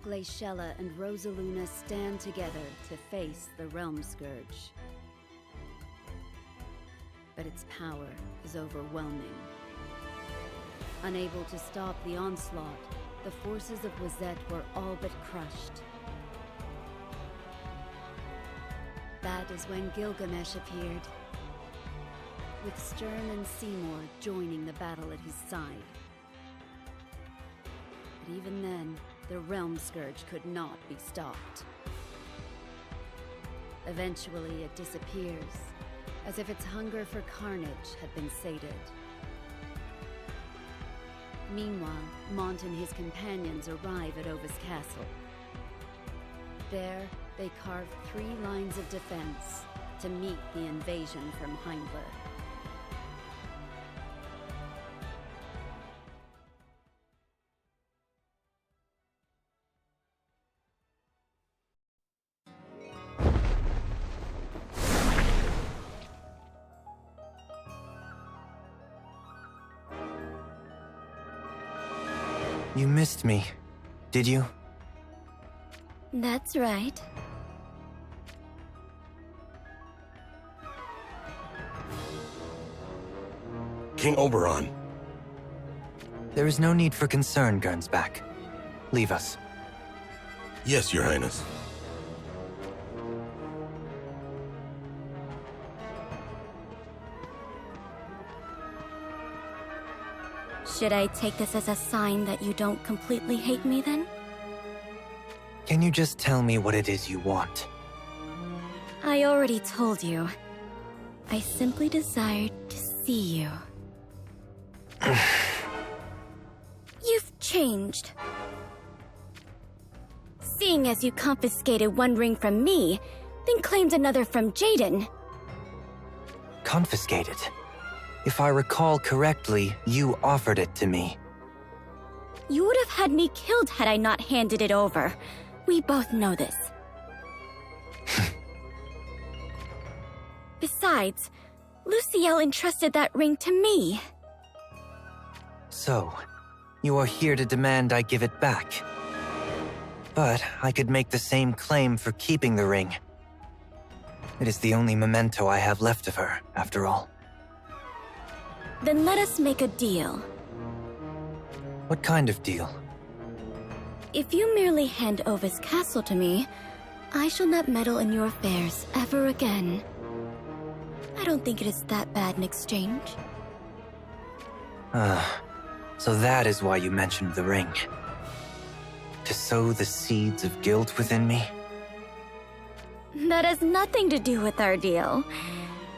Glaciella and Rosaluna stand together to face the Realm Scourge. But its power is overwhelming. Unable to stop the onslaught, the forces of Wazette were all but crushed. That is when Gilgamesh appeared, with Stern and Seymour joining the battle at his side. But even then, the Realm Scourge could not be stopped. Eventually, it disappears, as if its hunger for carnage had been sated. Meanwhile, Mont and his companions arrive at Ovis Castle. There, they carve 3 lines of defense to meet the invasion from Heimler. You missed me, did you? That's right. King Oberon. There is no need for concern, Gernsback. Leave us. Yes, Your Highness. Should I take this as a sign that you don't completely hate me then? Can you just tell me what it is you want? I already told you. I simply desired to see you. You've changed. Seeing as you confiscated one ring from me, then claimed another from Jaden. Confiscated? If I recall correctly, you offered it to me. You would have had me killed had I not handed it over. We both know this. Besides, Luciel entrusted that ring to me. So, you are here to demand I give it back. But I could make the same claim for keeping the ring. It is the only memento I have left of her, after all. Then let us make a deal. What kind of deal? If you merely hand Ovis Castle to me, I shall not meddle in your affairs ever again. I don't think it is that bad in exchange. So that is why you mentioned the ring. To sow the seeds of guilt within me? That has nothing to do with our deal.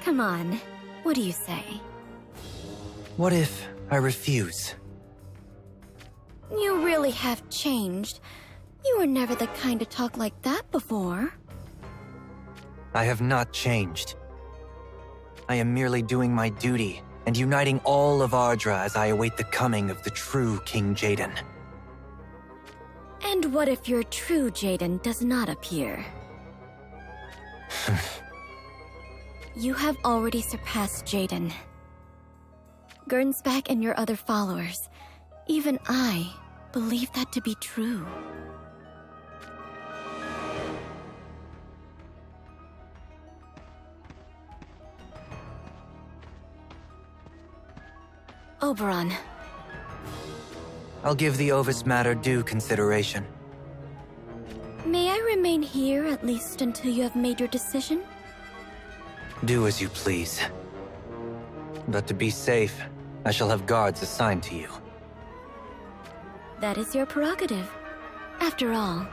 Come on, what do you say? What if I refuse? You really have changed. You were never the kind to talk like that before. I have not changed. I am merely doing my duty and uniting all of Ardra as I await the coming of the true King Jaden. And what if your true Jaden does not appear? You have already surpassed Jaden. Gernsback and your other followers, even I, believe that to be true. Oberon. I'll give the Ovis matter due consideration. May I remain here at least until you have made your decision? Do as you please. But to be safe, I shall have guards assigned to you. That is your prerogative. After all,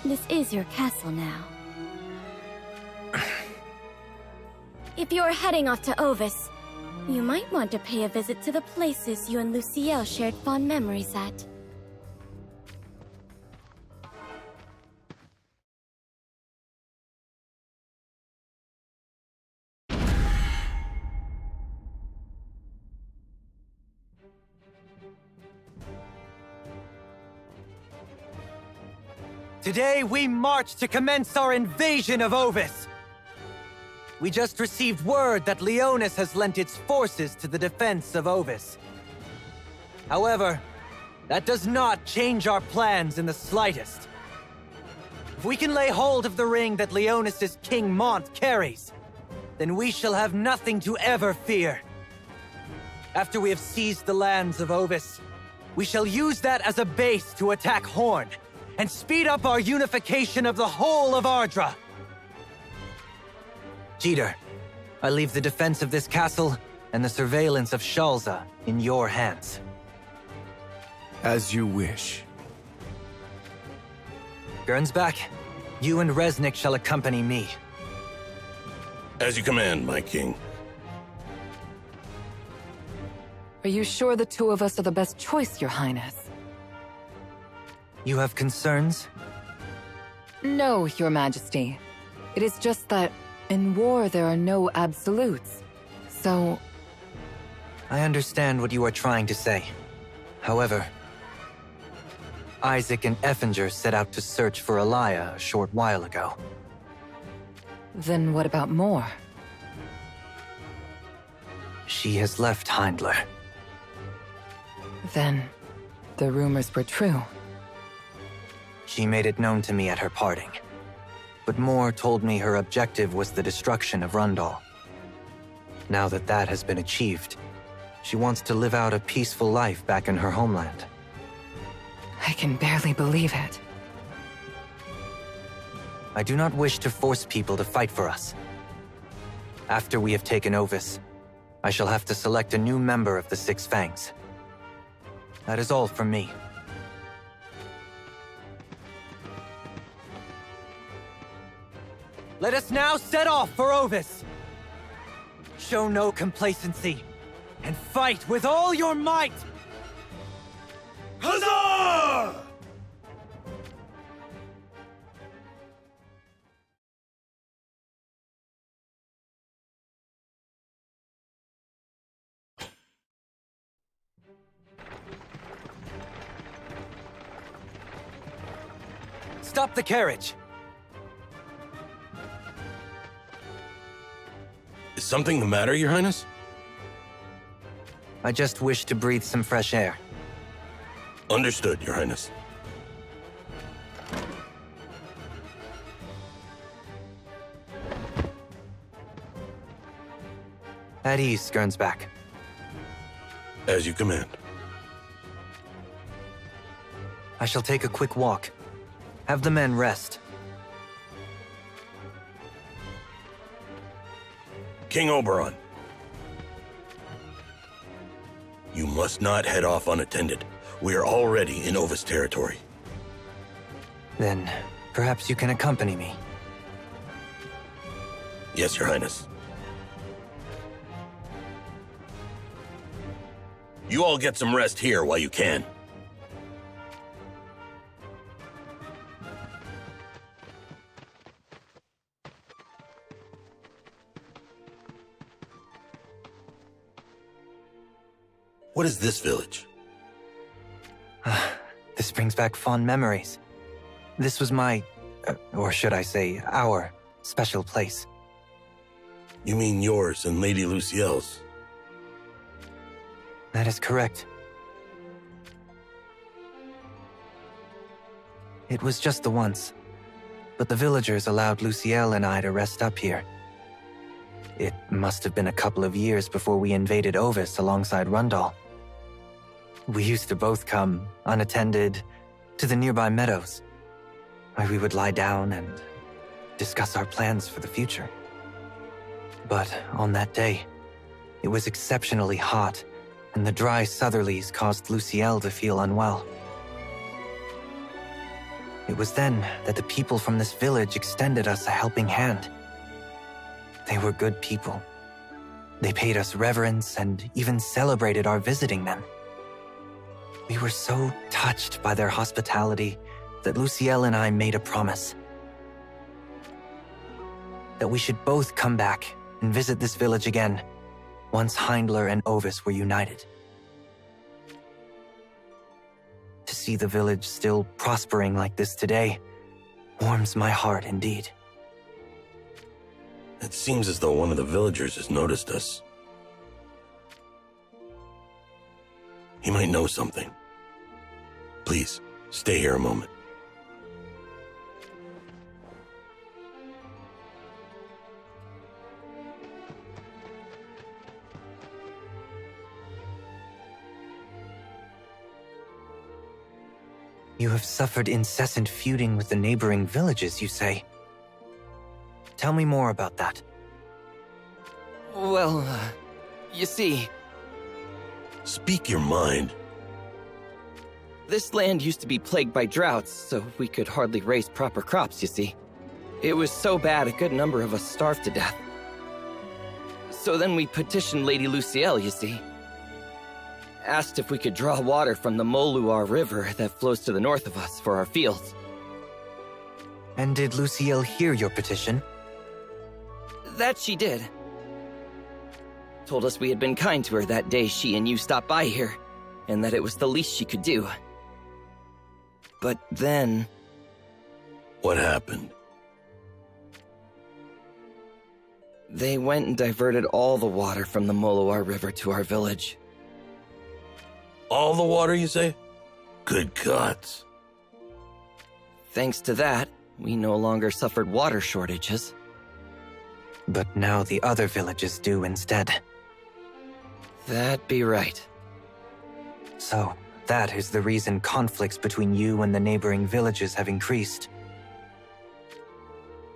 this is your castle now. If you're heading off to Ovis, you might want to pay a visit to the places you and Luciel shared fond memories at. Today we march to commence our invasion of Ovis! We just received word that Leonis has lent its forces to the defense of Ovis. However, that does not change our plans in the slightest. If we can lay hold of the ring that Leonis' King Mont carries, then we shall have nothing to ever fear. After we have seized the lands of Ovis, we shall use that as a base to attack Horn, and speed up our unification of the whole of Ardra. Jeter, I leave the defense of this castle and the surveillance of Shalza in your hands. As you wish. Gernsback, you and Resnick shall accompany me. As you command, my king. Are you sure the two of us are the best choice, Your Highness? You have concerns? No, Your Majesty. It is just that in war there are no absolutes. So... I understand what you are trying to say. However, Isaac and Effinger set out to search for Elia a short while ago. then what about more? She has left Heindler. Then, the rumors were true. She made it known to me at her parting. But Moore told me her objective was the destruction of Rundal. Now that that has been achieved, she wants to live out a peaceful life back in her homeland. I can barely believe it. I do not wish to force people to fight for us. After we have taken Ovis, I shall have to select a new member of the Six Fangs. That is all from me. Let us now set off for Ovis! Show no complacency, and fight with all your might! Huzzah! Stop the carriage! Is something the matter, Your Highness? I just wish to breathe some fresh air. Understood, Your Highness. At ease, Gernsback. As you command. I shall take a quick walk. Have the men rest. King Oberon. You must not head off unattended. We are already in Ovis territory. Then, perhaps you can accompany me. Yes, Your Highness. You all get some rest here while you can. What is this village? This brings back fond memories. This was my, or should I say, our, special place. You mean yours and Lady Lucielle's? That is correct. It was just the once, but the villagers allowed Lucielle and I to rest up here. It must have been a couple of years before we invaded Ovis alongside Rundal. We used to both come, unattended, to the nearby meadows, where we would lie down and discuss our plans for the future. But on that day, it was exceptionally hot, and the dry southerlies caused Lucielle to feel unwell. It was then that the people from this village extended us a helping hand. They were good people. They paid us reverence and even celebrated our visiting them. We were so touched by their hospitality that Lucielle and I made a promise. That we should both come back and visit this village again, once Heindler and Ovis were united. To see the village still prospering like this today warms my heart indeed. It seems as though one of the villagers has noticed us. He might know something. Please, stay here a moment. You have suffered incessant feuding with the neighboring villages, you say? Tell me more about that. Well, you see... Speak your mind. This land used to be plagued by droughts, so we could hardly raise proper crops, you see. It was so bad a good number of us starved to death. So then we petitioned Lady Lucielle, you see. Asked if we could draw water from the Moluar River that flows to the north of us for our fields. And did Lucielle hear your petition? That she did. Told us we had been kind to her that day she and you stopped by here, and that it was the least she could do. But then... What happened? They went and diverted all the water from the Moluar River to our village. All the water, you say? Good gods. Thanks to that, we no longer suffered water shortages. But now the other villages do instead. That be right. So, that is the reason conflicts between you and the neighboring villages have increased.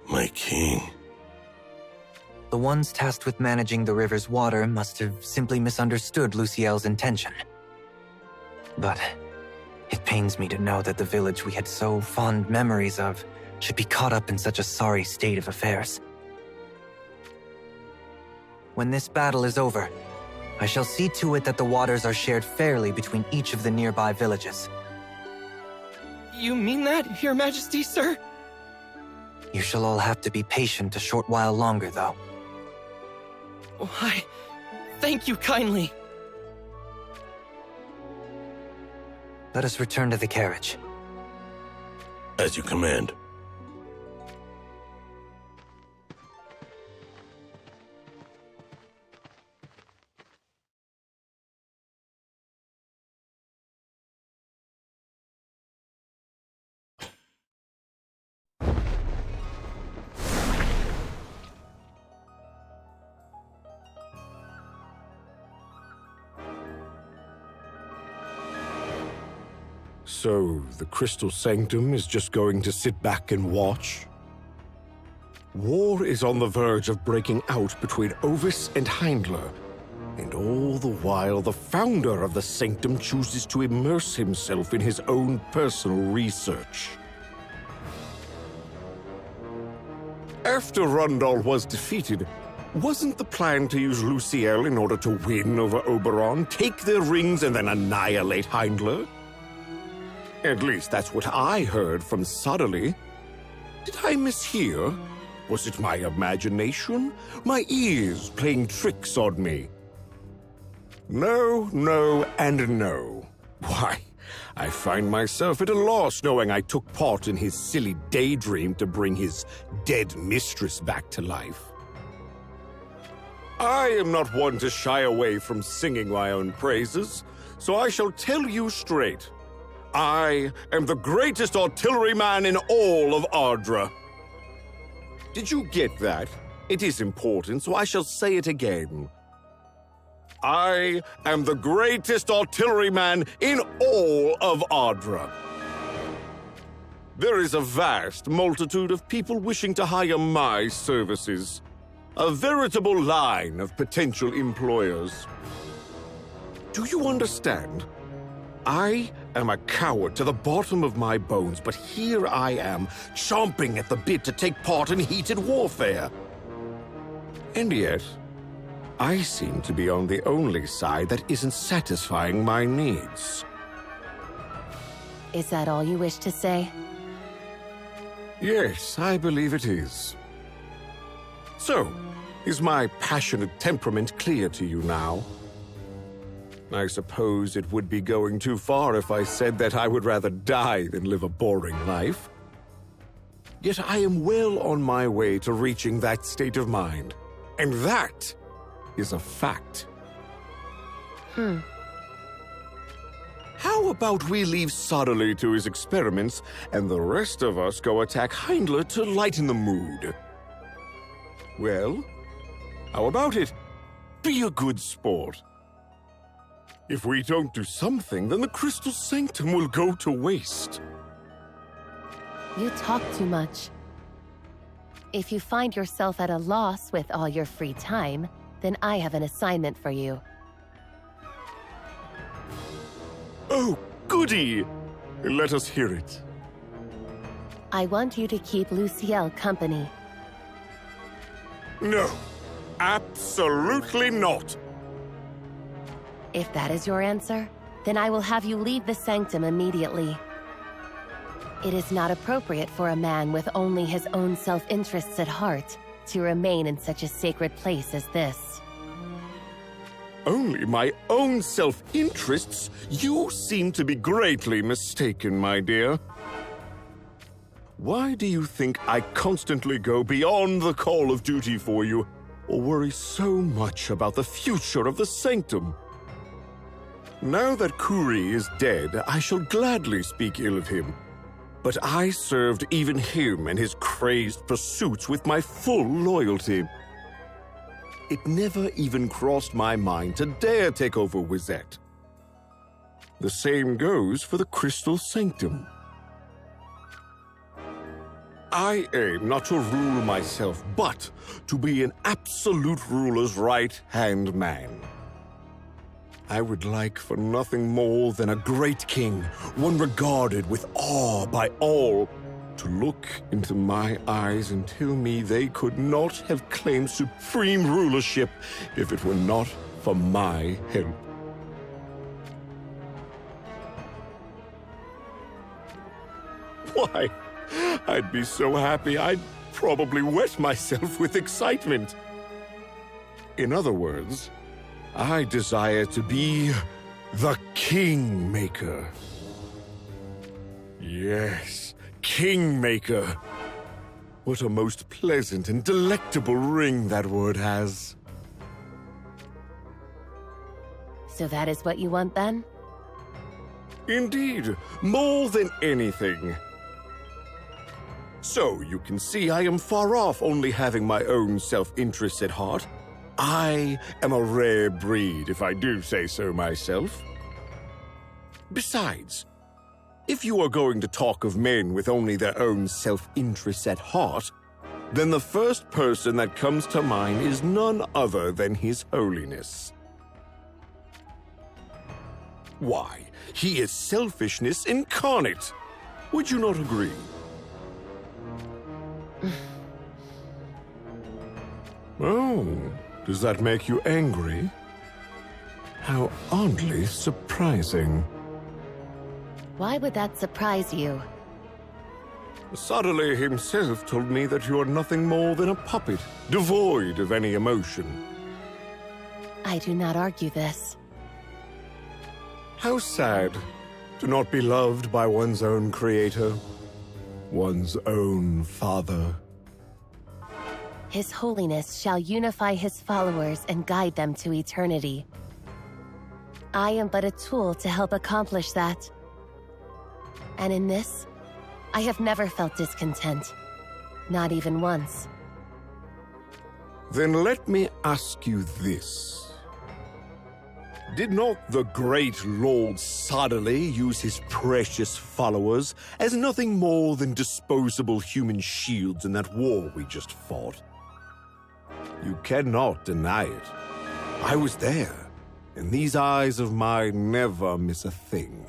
My king. The ones tasked with managing the river's water must have simply misunderstood Lucielle's intention. But it pains me to know that the village we had so fond memories of should be caught up in such a sorry state of affairs. When this battle is over, I shall see to it that the waters are shared fairly between each of the nearby villages. You mean that, Your Majesty, sir? You shall all have to be patient a short while longer, though. Why, thank you kindly. Let us return to the carriage. As you command. So, the Crystal Sanctum is just going to sit back and watch? War is on the verge of breaking out between Ovis and Heindler, and all the while the founder of the Sanctum chooses to immerse himself in his own personal research. After Rundal was defeated, wasn't the plan to use Lucielle in order to win over Oberon, take their rings, and then annihilate Heindler? At least that's what I heard from Suddenly. Did I mishear? Was it my imagination? My ears playing tricks on me? No, no, and no. Why, I find myself at a loss knowing I took part in his silly daydream to bring his dead mistress back to life. I am not one to shy away from singing my own praises, so I shall tell you straight. I am the greatest artilleryman in all of Ardra. Did you get that? It is important, so I shall say it again. I am the greatest artilleryman in all of Ardra. There is a vast multitude of people wishing to hire my services. A veritable line of potential employers. Do you understand? I am a coward to the bottom of my bones, but here I am, chomping at the bit to take part in heated warfare. And yet, I seem to be on the only side that isn't satisfying my needs. Is that all you wish to say? Yes, I believe it is. So, is my passionate temperament clear to you now? I suppose it would be going too far if I said that I would rather die than live a boring life. Yet I am well on my way to reaching that state of mind. And that is a fact. How about we leave Sodderly to his experiments, and the rest of us go attack Heindler to lighten the mood? Well, how about it? Be a good sport. If we don't do something, then the Crystal Sanctum will go to waste. You talk too much. If you find yourself at a loss with all your free time, then I have an assignment for you. Oh, goody! Let us hear it. I want you to keep Luciel company. No, absolutely not. If that is your answer, then I will have you leave the sanctum immediately. It is not appropriate for a man with only his own self-interests at heart to remain in such a sacred place as this. Only my own self-interests? You seem to be greatly mistaken, my dear. Why do you think I constantly go beyond the call of duty for you, or worry so much about the future of the sanctum? Now that Kuri is dead, I shall gladly speak ill of him. But I served even him and his crazed pursuits with my full loyalty. It never even crossed my mind to dare take over Wizette. The same goes for the Crystal Sanctum. I aim not to rule myself, but to be an absolute ruler's right-hand man. I would like for nothing more than a great king, one regarded with awe by all, to look into my eyes and tell me they could not have claimed supreme rulership if it were not for my help. Why, I'd be so happy I'd probably wet myself with excitement. In other words, I desire to be the Kingmaker. Yes, Kingmaker. What a most pleasant and delectable ring that word has. So that is what you want then? Indeed, more than anything. So you can see I am far off only having my own self-interest at heart. I am a rare breed, if I do say so myself. Besides, if you are going to talk of men with only their own self-interests at heart, then the first person that comes to mind is none other than His Holiness. Why, he is selfishness incarnate. Would you not agree? Oh, does that make you angry? How oddly surprising. Why would that surprise you? Sadele himself told me that you are nothing more than a puppet, devoid of any emotion. I do not argue this. How sad to not be loved by one's own creator, one's own father. His Holiness shall unify his followers and guide them to eternity. I am but a tool to help accomplish that. And in this, I have never felt discontent. Not even once. Then let me ask you this. Did not the great Lord Sadele use his precious followers as nothing more than disposable human shields in that war we just fought? You cannot deny it. I was there, and these eyes of mine never miss a thing.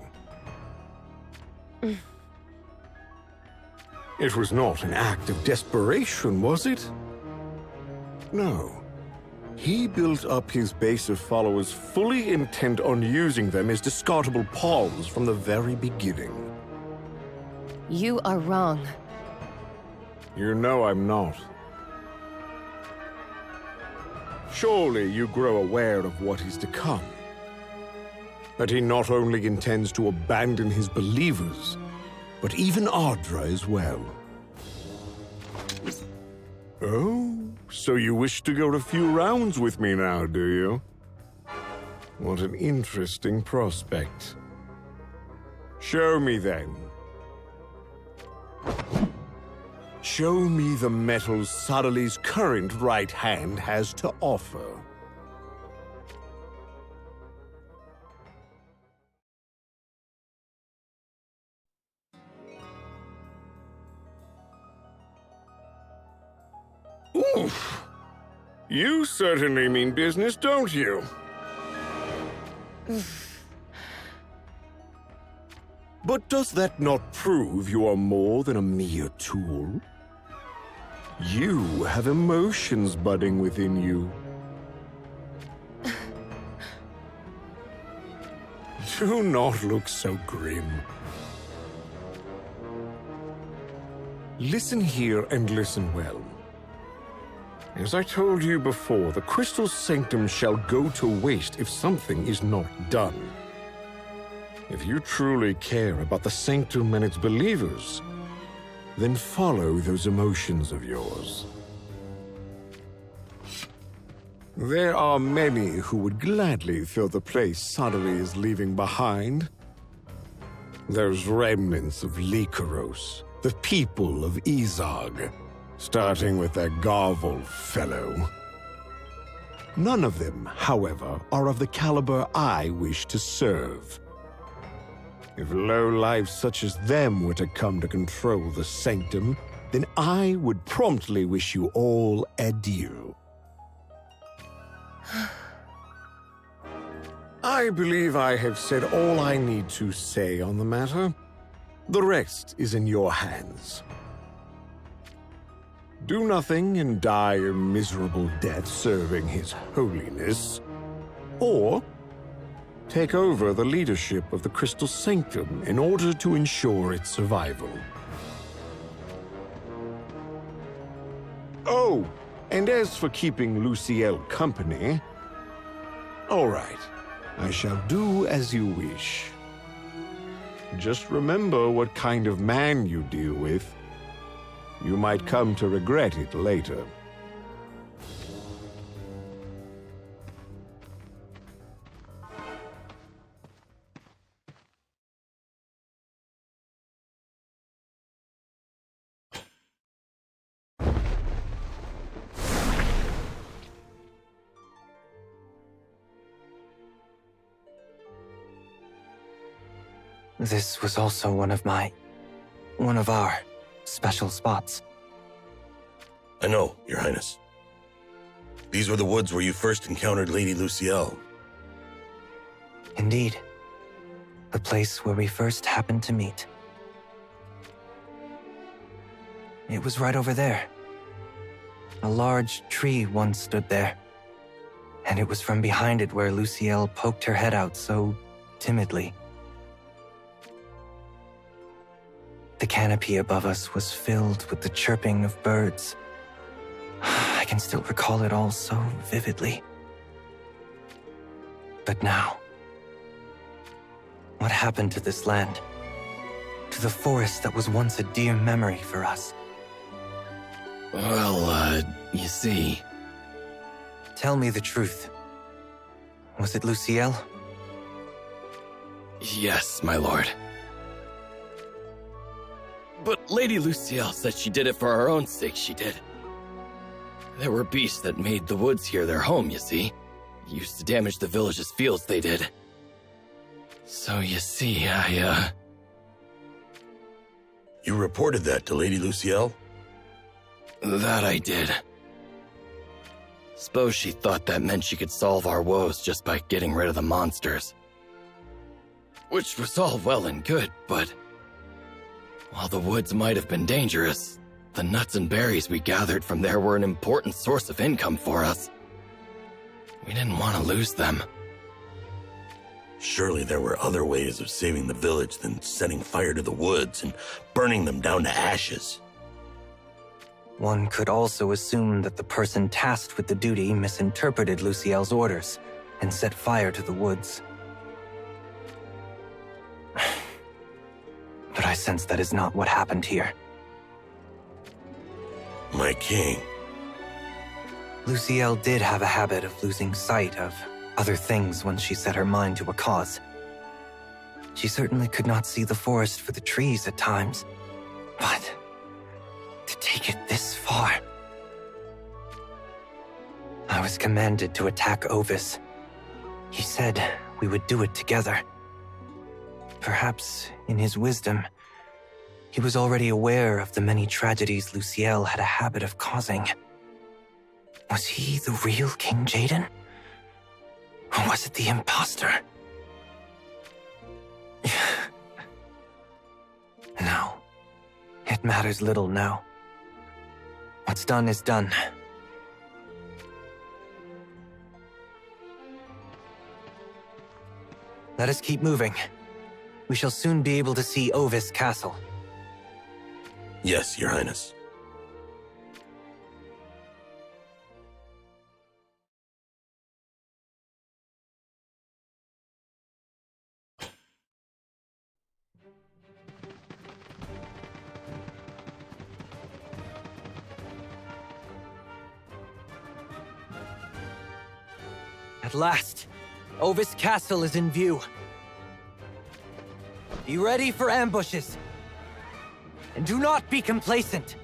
It was not an act of desperation, was it? No. He built up his base of followers fully intent on using them as discardable pawns from the very beginning. You are wrong. You know I'm not. Surely you grow aware of what is to come. That he not only intends to abandon his believers, but even Ardra as well. Oh, so you wish to go a few rounds with me now, do you? What an interesting prospect. Show me then. Show me the metals Sadele's current right hand has to offer. You certainly mean business, don't you? But does that not prove you are more than a mere tool? You have emotions budding within you. Do not look so grim. Listen here and listen well. As I told you before, the Crystal Sanctum shall go to waste if something is not done. If you truly care about the Sanctum and its believers, then follow those emotions of yours. There are many who would gladly fill the place Sodomy is leaving behind. Those remnants of Lycaros, the people of Izog, starting with that Garvel fellow. None of them, however, are of the caliber I wish to serve. If lowlifes such as them were to come to control the Sanctum, then I would promptly wish you all adieu. I believe I have said all I need to say on the matter. The rest is in your hands. Do nothing and die a miserable death serving His Holiness, or take over the leadership of the Crystal Sanctum in order to ensure its survival. Oh, and as for keeping Luciel company, all right, I shall do as you wish. Just remember what kind of man you deal with. You might come to regret it later. This was also one of our special spots. I know, Your Highness. These were the woods where you first encountered Lady Luciel. Indeed. The place where we first happened to meet. It was right over there. A large tree once stood there. And it was from behind it where Luciel poked her head out so timidly. The canopy above us was filled with the chirping of birds. I can still recall it all so vividly. But now, what happened to this land? To the forest that was once a dear memory for us? Well, you see... Tell me the truth. Was it Luciel? Yes, my lord. But Lady Luciel said she did it for her own sake, she did. There were beasts that made the woods here their home, you see. Used to damage the village's fields, they did. So you see, You reported that to Lady Luciel? That I did. Suppose she thought that meant she could solve our woes just by getting rid of the monsters. Which was all well and good, but... while the woods might have been dangerous, the nuts and berries we gathered from there were an important source of income for us. We didn't want to lose them. Surely there were other ways of saving the village than setting fire to the woods and burning them down to ashes. One could also assume that the person tasked with the duty misinterpreted Luciel's orders and set fire to the woods. But I sense that is not what happened here. My king. Luciel did have a habit of losing sight of other things when she set her mind to a cause. She certainly could not see the forest for the trees at times, but to take it this far... I was commanded to attack Ovis. He said we would do it together. Perhaps, in his wisdom, he was already aware of the many tragedies Luciel had a habit of causing. Was he the real King Jaden? Or was it the imposter? No. It matters little now. What's done is done. Let us keep moving. We shall soon be able to see Ovis Castle. Yes, Your Highness. At last, Ovis Castle is in view. Be ready for ambushes. And do not be complacent.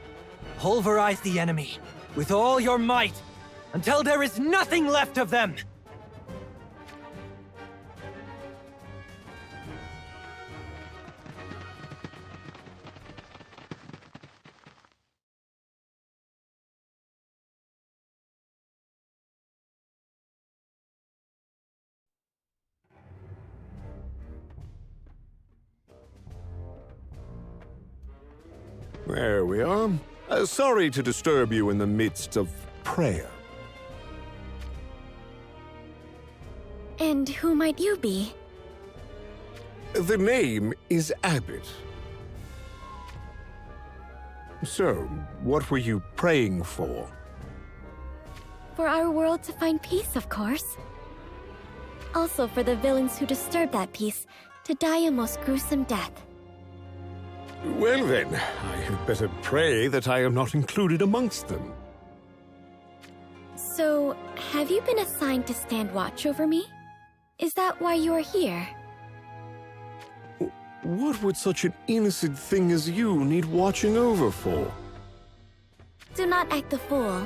Pulverize the enemy with all your might until there is nothing left of them. There we are. Sorry to disturb you in the midst of prayer. And who might you be? The name is Abbott. So, what were you praying for? For our world to find peace, of course. Also for the villains who disturbed that peace to die a most gruesome death. Well then, I had better pray that I am not included amongst them. So, have you been assigned to stand watch over me? Is that why you are here? What would such an innocent thing as you need watching over for? Do not act the fool.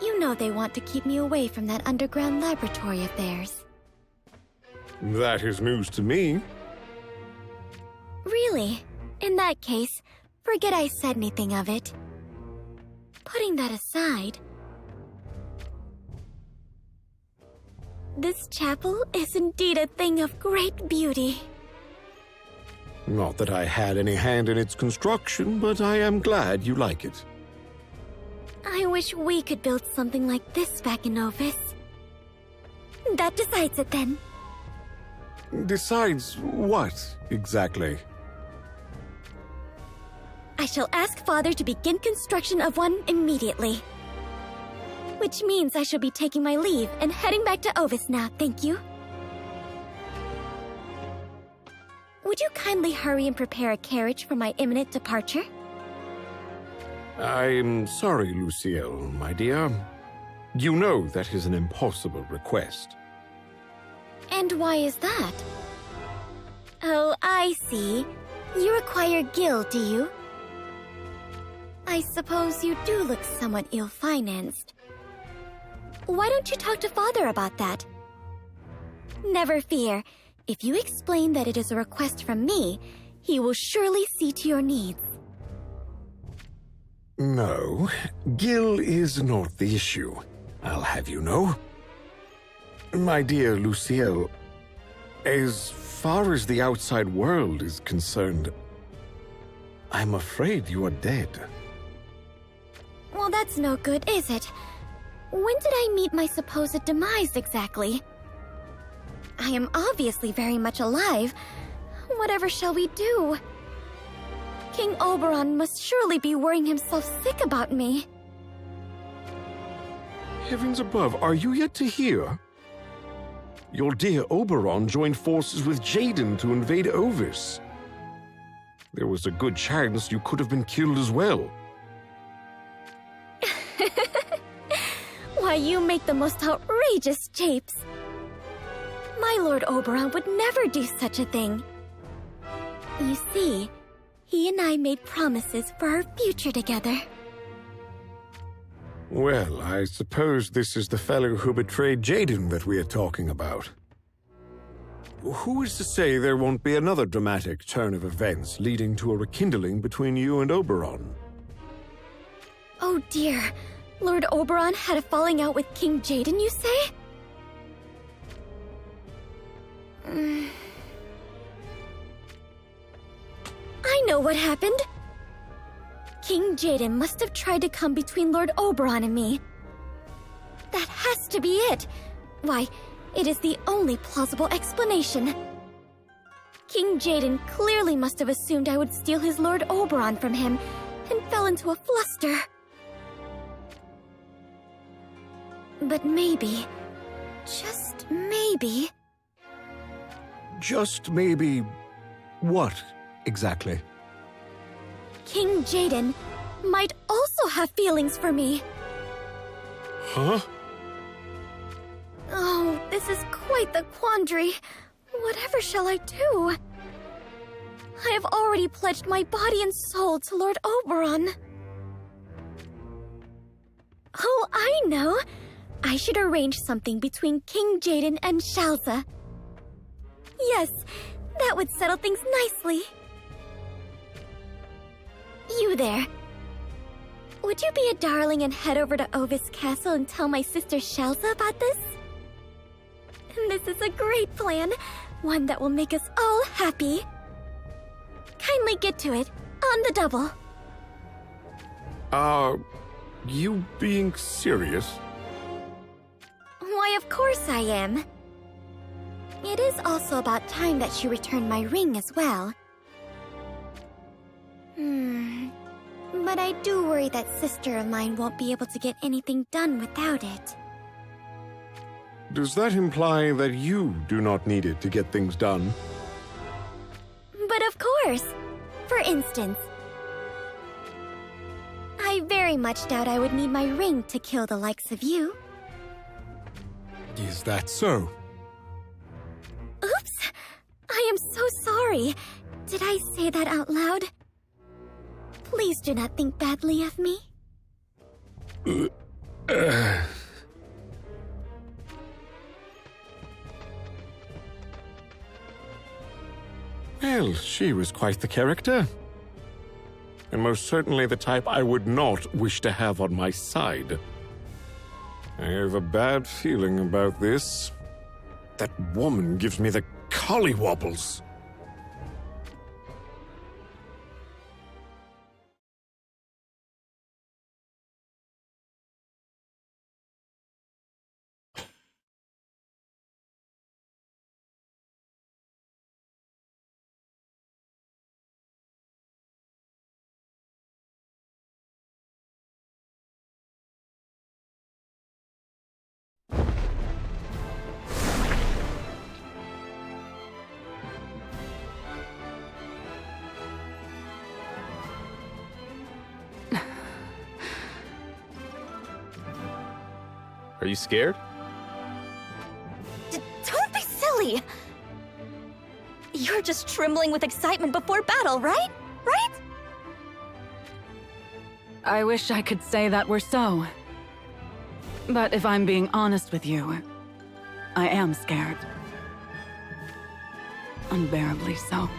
You know they want to keep me away from that underground laboratory of theirs. That is news to me. Really? In that case, forget I said anything of it. Putting that aside, this chapel is indeed a thing of great beauty. Not that I had any hand in its construction, but I am glad you like it. I wish we could build something like this back in Ovis. That decides it then. Decides what, exactly? I shall ask Father to begin construction of one immediately. Which means I shall be taking my leave and heading back to Ovis now, thank you. Would you kindly hurry and prepare a carriage for my imminent departure? I'm sorry, Luciel, my dear. You know that is an impossible request. And why is that? Oh, I see. You require Gil, do you? I suppose you do look somewhat ill-financed. Why don't you talk to Father about that? Never fear. If you explain that it is a request from me, he will surely see to your needs. No, Gil is not the issue, I'll have you know. My dear Luciel, as far as the outside world is concerned, I'm afraid you are dead. Well, that's no good, is it? When did I meet my supposed demise exactly? I am obviously very much alive. Whatever shall we do? King Oberon must surely be worrying himself sick about me. Heavens above, are you yet to hear? Your dear Oberon joined forces with Jaden to invade Ovis. There was a good chance you could have been killed as well. Why, you make the most outrageous japes. My Lord Oberon would never do such a thing. You see, he and I made promises for our future together. Well, I suppose this is the fellow who betrayed Jaden that we are talking about. Who is to say there won't be another dramatic turn of events leading to a rekindling between you and Oberon? Oh dear, Lord Oberon had a falling out with King Jaden, you say? I know what happened. King Jaden must have tried to come between Lord Oberon and me. That has to be it. Why, it is the only plausible explanation. King Jaden clearly must have assumed I would steal his Lord Oberon from him and fell into a fluster. But maybe, just maybe... Just maybe... what, exactly? King Jaden might also have feelings for me. Huh? Oh, this is quite the quandary. Whatever shall I do? I have already pledged my body and soul to Lord Oberon. Oh, I know! I should arrange something between King Jaden and Shalza. Yes, that would settle things nicely. You there. Would you be a darling and head over to Ovis Castle and tell my sister Shalza about this? This is a great plan, one that will make us all happy. Kindly get to it, on the double. Are you being serious? Why, of course I am. It is also about time that she returned my ring as well. But I do worry that sister of mine won't be able to get anything done without it. Does that imply that you do not need it to get things done? But of course! For instance, I very much doubt I would need my ring to kill the likes of you. Is that so? Oops! I am so sorry. Did I say that out loud? Please do not think badly of me. Well, she was quite the character. And most certainly the type I would not wish to have on my side. I have a bad feeling about this. That woman gives me the collywobbles. Are you scared? Don't be silly! You're just trembling with excitement before battle, right? Right? I wish I could say that were so. But if I'm being honest with you, I am scared. Unbearably so.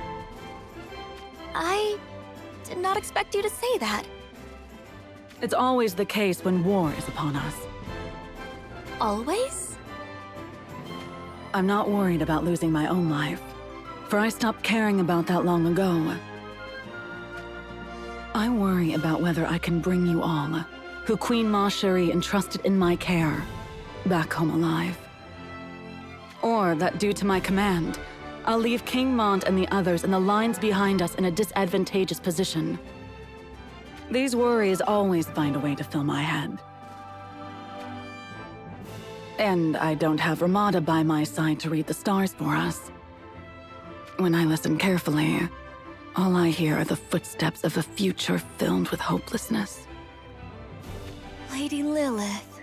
I did not expect you to say that. It's always the case when war is upon us. Always? I'm not worried about losing my own life, for I stopped caring about that long ago. I worry about whether I can bring you all, who Queen Ma Cherie entrusted in my care, back home alive. Or that due to my command, I'll leave King Mont and the others in the lines behind us in a disadvantageous position. These worries always find a way to fill my head. And I don't have Ramada by my side to read the stars for us. When I listen carefully, all I hear are the footsteps of a future filled with hopelessness. Lady Lilith.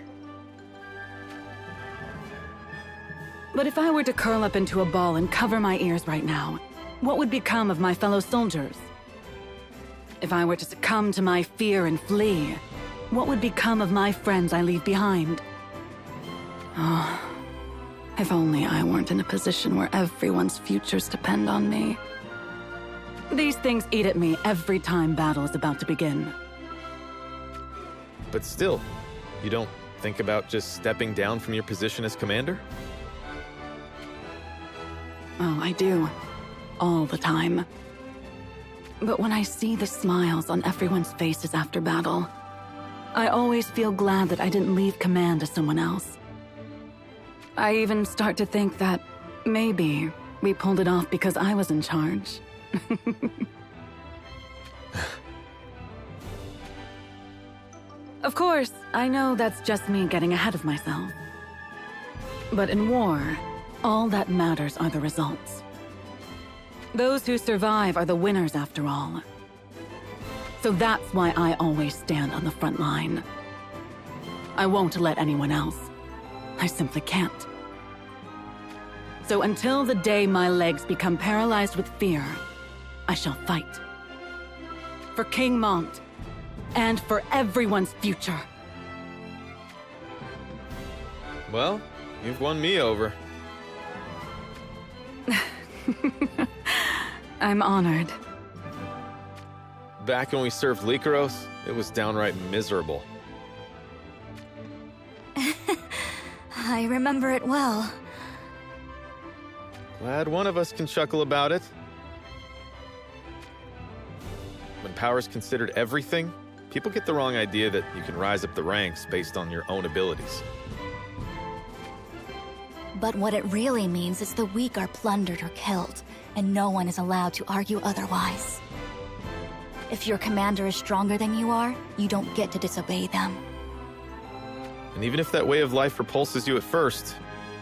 But if I were to curl up into a ball and cover my ears right now, what would become of my fellow soldiers? If I were to succumb to my fear and flee, what would become of my friends I leave behind? Oh, if only I weren't in a position where everyone's futures depend on me. These things eat at me every time battle is about to begin. But still, You don't think about just stepping down from your position as commander? Oh, I do. All the time. But when I see the smiles on everyone's faces after battle, I always feel glad that I didn't leave command to someone else. I even start to think that maybe we pulled it off because I was in charge. Of course, I know that's just me getting ahead of myself. But in war, all that matters are the results. Those who survive are the winners after all. So that's why I always stand on the front line. I won't let anyone else. I simply can't. So until the day my legs become paralyzed with fear, I shall fight. For King Mont, and for everyone's future. Well, you've won me over. I'm honored. Back when we served Lycaros, it was downright miserable. I remember it well. Glad one of us can chuckle about it. When power's considered everything, people get the wrong idea that you can rise up the ranks based on your own abilities. But what it really means is the weak are plundered or killed, and no one is allowed to argue otherwise. If your commander is stronger than you are, you don't get to disobey them. And even if that way of life repulses you at first,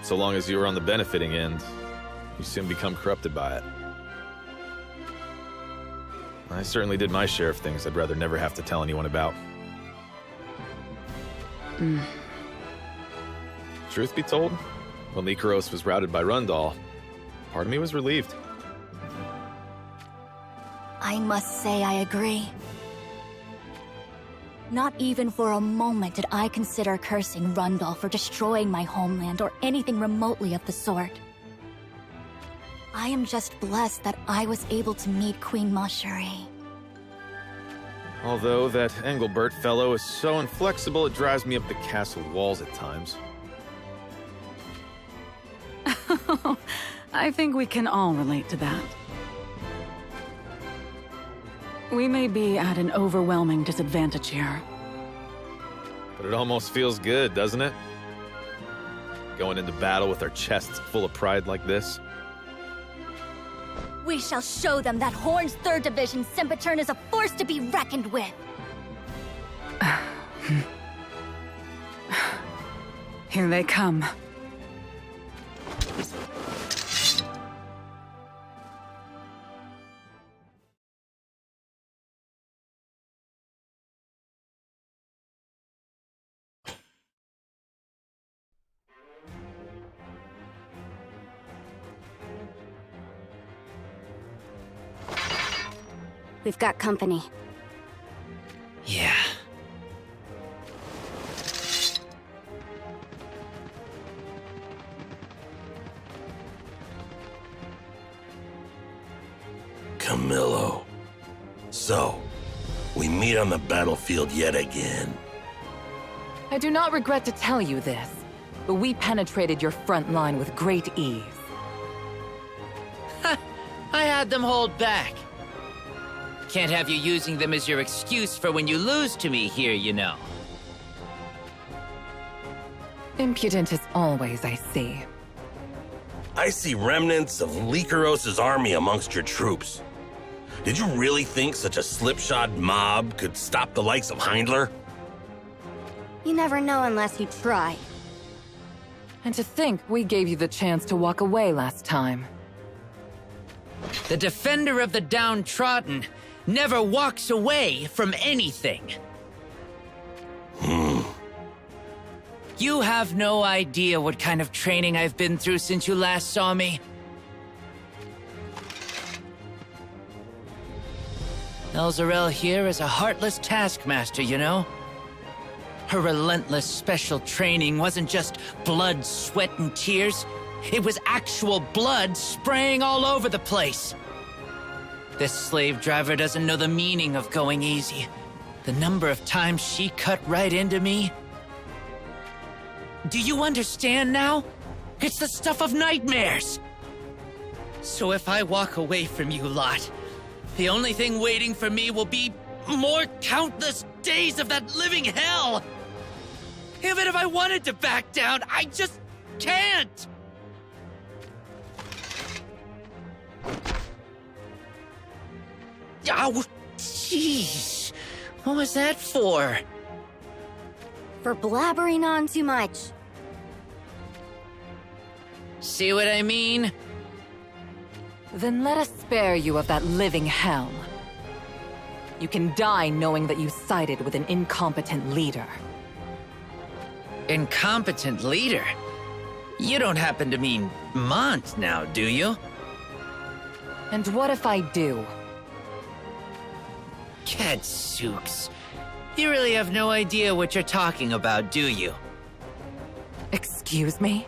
so long as you are on the benefiting end, you soon become corrupted by it. I certainly did my share of things I'd rather never have to tell anyone about. Truth be told, when Lycaros was routed by Rundal, part of me was relieved. I must say I agree. Not even for a moment did I consider cursing Rundal for destroying my homeland or anything remotely of the sort. I am just blessed that I was able to meet Queen Mashuri. Although that Engelbert fellow is so inflexible, it drives me up the castle walls at times. I think we can all relate to that. We may be at an overwhelming disadvantage here. But it almost feels good, doesn't it? Going into battle with our chests full of pride like this. We shall show them that Horn's 3rd Division Sempitern is a force to be reckoned with. Here they come. We've got company. Yeah. Camillo. So, we meet on the battlefield yet again. I do not regret to tell you this, but we penetrated your front line with great ease. I had them hold back. Can't have you using them as your excuse for when you lose to me here, you know. Impudent as always, I see. I see remnants of Lycaros' army amongst your troops. Did you really think such a slipshod mob could stop the likes of Heindler? You never know unless you try. And to think we gave you the chance to walk away last time. The defender of the downtrodden never walks away from anything. You have no idea what kind of training I've been through since you last saw me. Elzarel here is a heartless taskmaster, you know? Her relentless special training wasn't just blood, sweat, and tears. It was actual blood spraying all over the place. This slave driver doesn't know the meaning of going easy. The number of times she cut right into me, Do you understand now? It's the stuff of nightmares! So if I walk away from you lot, the only thing waiting for me will be more countless days of that living hell! Even if I wanted to back down, I just can't! Oh, jeez. What was that for? For blabbering on too much. See what I mean? Then let us spare you of that living hell. You can die knowing that you sided with an incompetent leader. Incompetent leader? You don't happen to mean Mont now, do you? And what if I do? Gadzooks. You really have no idea what you're talking about, do you? Excuse me?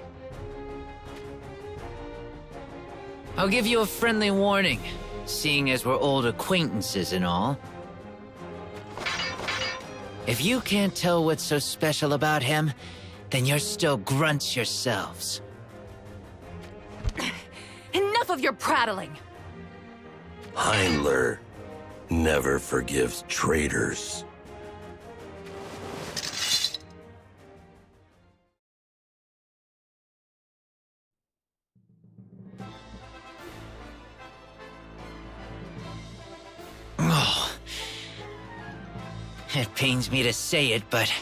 I'll give you a friendly warning, seeing as we're old acquaintances and all. If you can't tell what's so special about him, then you're still grunts yourselves. Enough of your prattling! Heinler never forgives traitors. Oh. It pains me to say it, but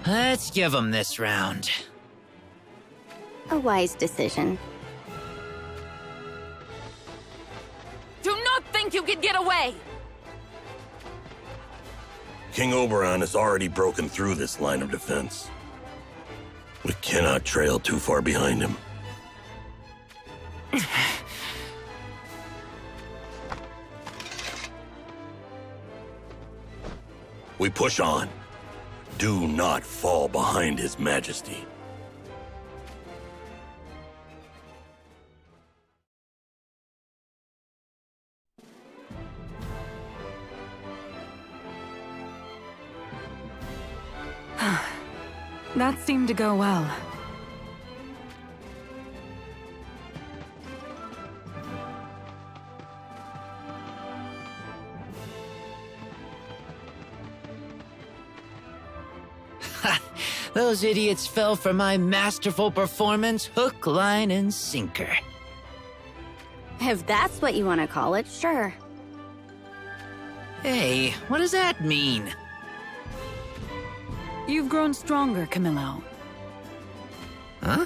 let's give him this round. A wise decision. Do not think you can get away! King Oberon has already broken through this line of defense. We cannot trail too far behind him. We push on. Do not fall behind His Majesty. That seemed to go well. Those idiots fell for my masterful performance, hook, line, and sinker. If that's what you want to call it, sure. Hey, what does that mean? You've grown stronger, Camillo. Huh?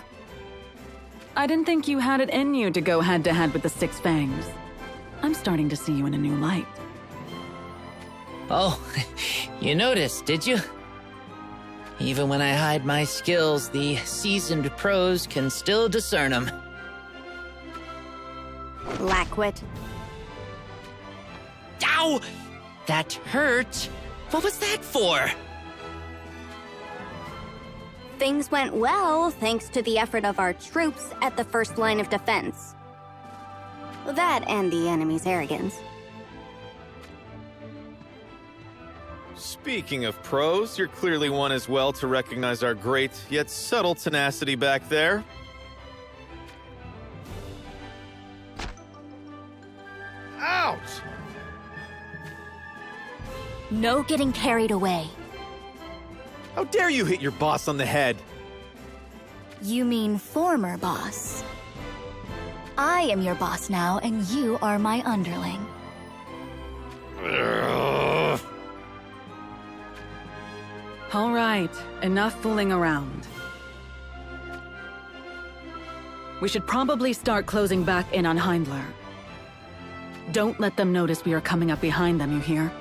I didn't think you had it in you to go head-to-head with the Six Fangs. I'm starting to see you in a new light. Oh, you noticed, did you? Even when I hide my skills, the seasoned pros can still discern them. Lackwit. Ow! That hurt. What was that for? Things went well thanks to the effort of our troops at the first line of defense. That and the enemy's arrogance. Speaking of pros, you're clearly one as well to recognize our great, yet subtle tenacity back there. Ouch! No getting carried away. How dare you hit your boss on the head? You mean former boss. I am your boss now, and you are my underling. All right, enough fooling around. We should probably start closing back in on Heindler. Don't let them notice we are coming up behind them, you hear?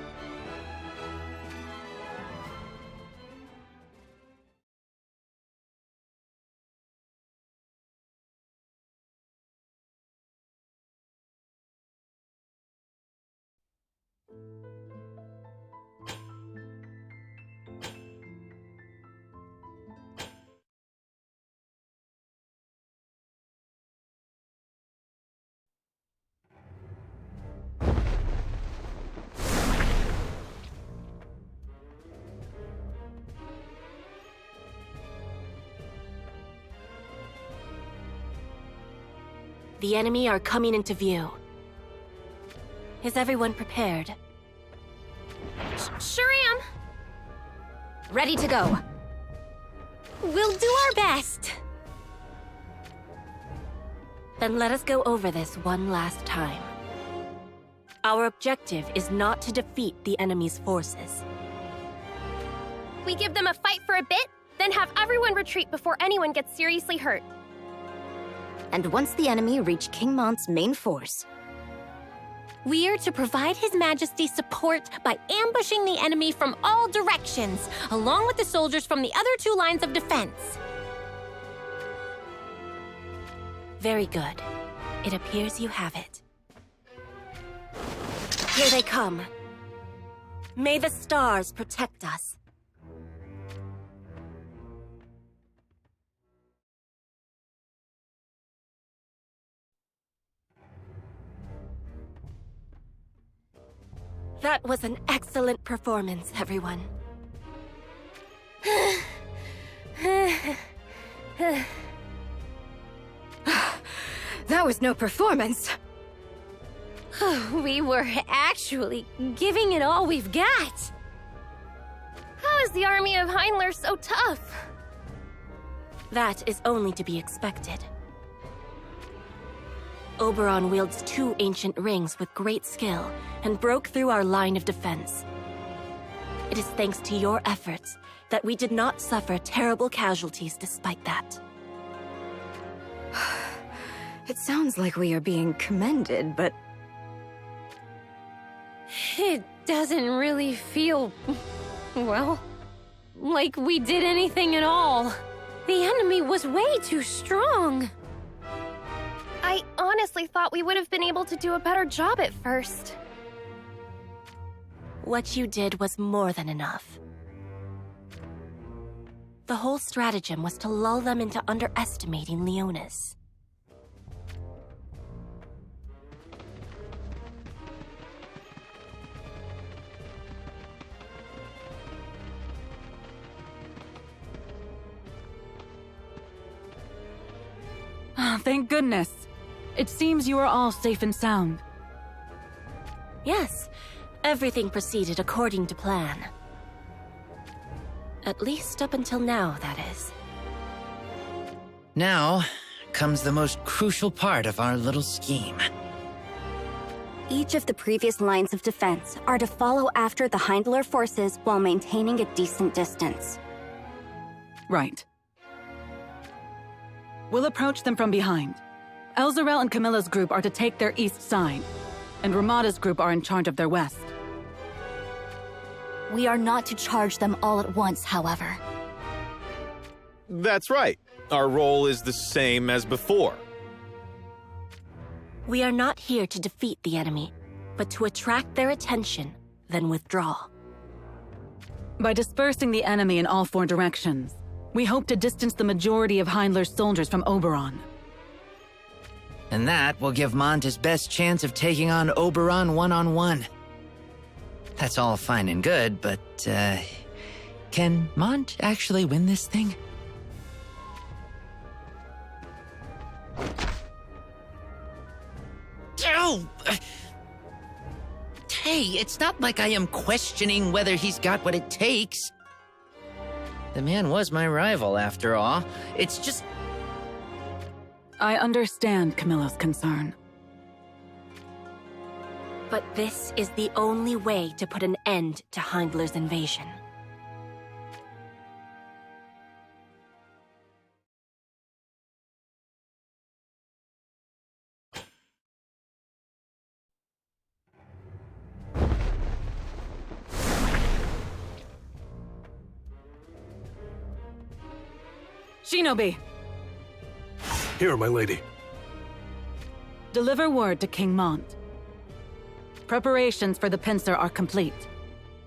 The enemy are coming into view. Is everyone prepared? Sure am. Ready to go. We'll do our best. Then let us go over this one last time. Our objective is not to defeat the enemy's forces. We give them a fight for a bit, then have everyone retreat before anyone gets seriously hurt. And once the enemy reach King Mont's main force, We are to provide His Majesty support by ambushing the enemy from all directions, along with the soldiers from the other 2 lines of defense. Very good. It appears you have it. Here they come. May the stars protect us. That was an excellent performance, everyone. that was no performance. We were actually giving it all we've got. How is the army of Heinler so tough? That is only to be expected. Oberon wields 2 ancient rings with great skill and broke through our line of defense. It is thanks to your efforts that we did not suffer terrible casualties despite that. It sounds like we are being commended, but It doesn't really feel, well, like we did anything at all. The enemy was way too strong. I honestly thought we would have been able to do a better job at first. What you did was more than enough. The whole stratagem was to lull them into underestimating Leonis. Thank goodness. It seems you are all safe and sound. Yes, everything proceeded according to plan. At least up until now, that is. Now comes the most crucial part of our little scheme. each of the previous lines of defense are to follow after the Hindler forces while maintaining a decent distance. Right. We'll approach them from behind. Elzarel and Camilla's group are to take their east side, and Ramada's group are in charge of their west. We are not to charge them all at once, however. That's right. Our role is the same as before. We are not here to defeat the enemy, but to attract their attention, then withdraw. By dispersing the enemy in all four directions, we hope to distance the majority of Hindler's soldiers from Oberon. And that will give Mont his best chance of taking on Oberon one-on-one. That's all fine and good, but, can Mont actually win this thing? Oh! Hey, it's not like I am questioning whether he's got what it takes. The man was my rival, after all. It's just... I understand Camilla's concern. But this is the only way to put an end to Hindler's invasion. Shinobi, Here, my lady. deliver word to King Mont. Preparations for the pincer are complete.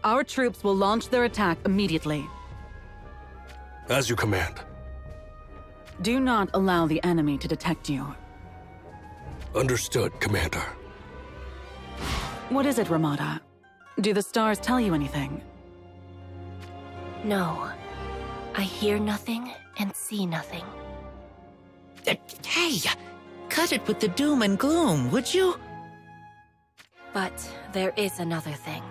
Our troops will launch their attack immediately. As you command. Do not allow the enemy to detect you. Understood, Commander. What is it, Ramada? Do the stars tell you anything? No. I hear nothing and see nothing. Hey! cut it with the doom and gloom, would you? But there is another thing.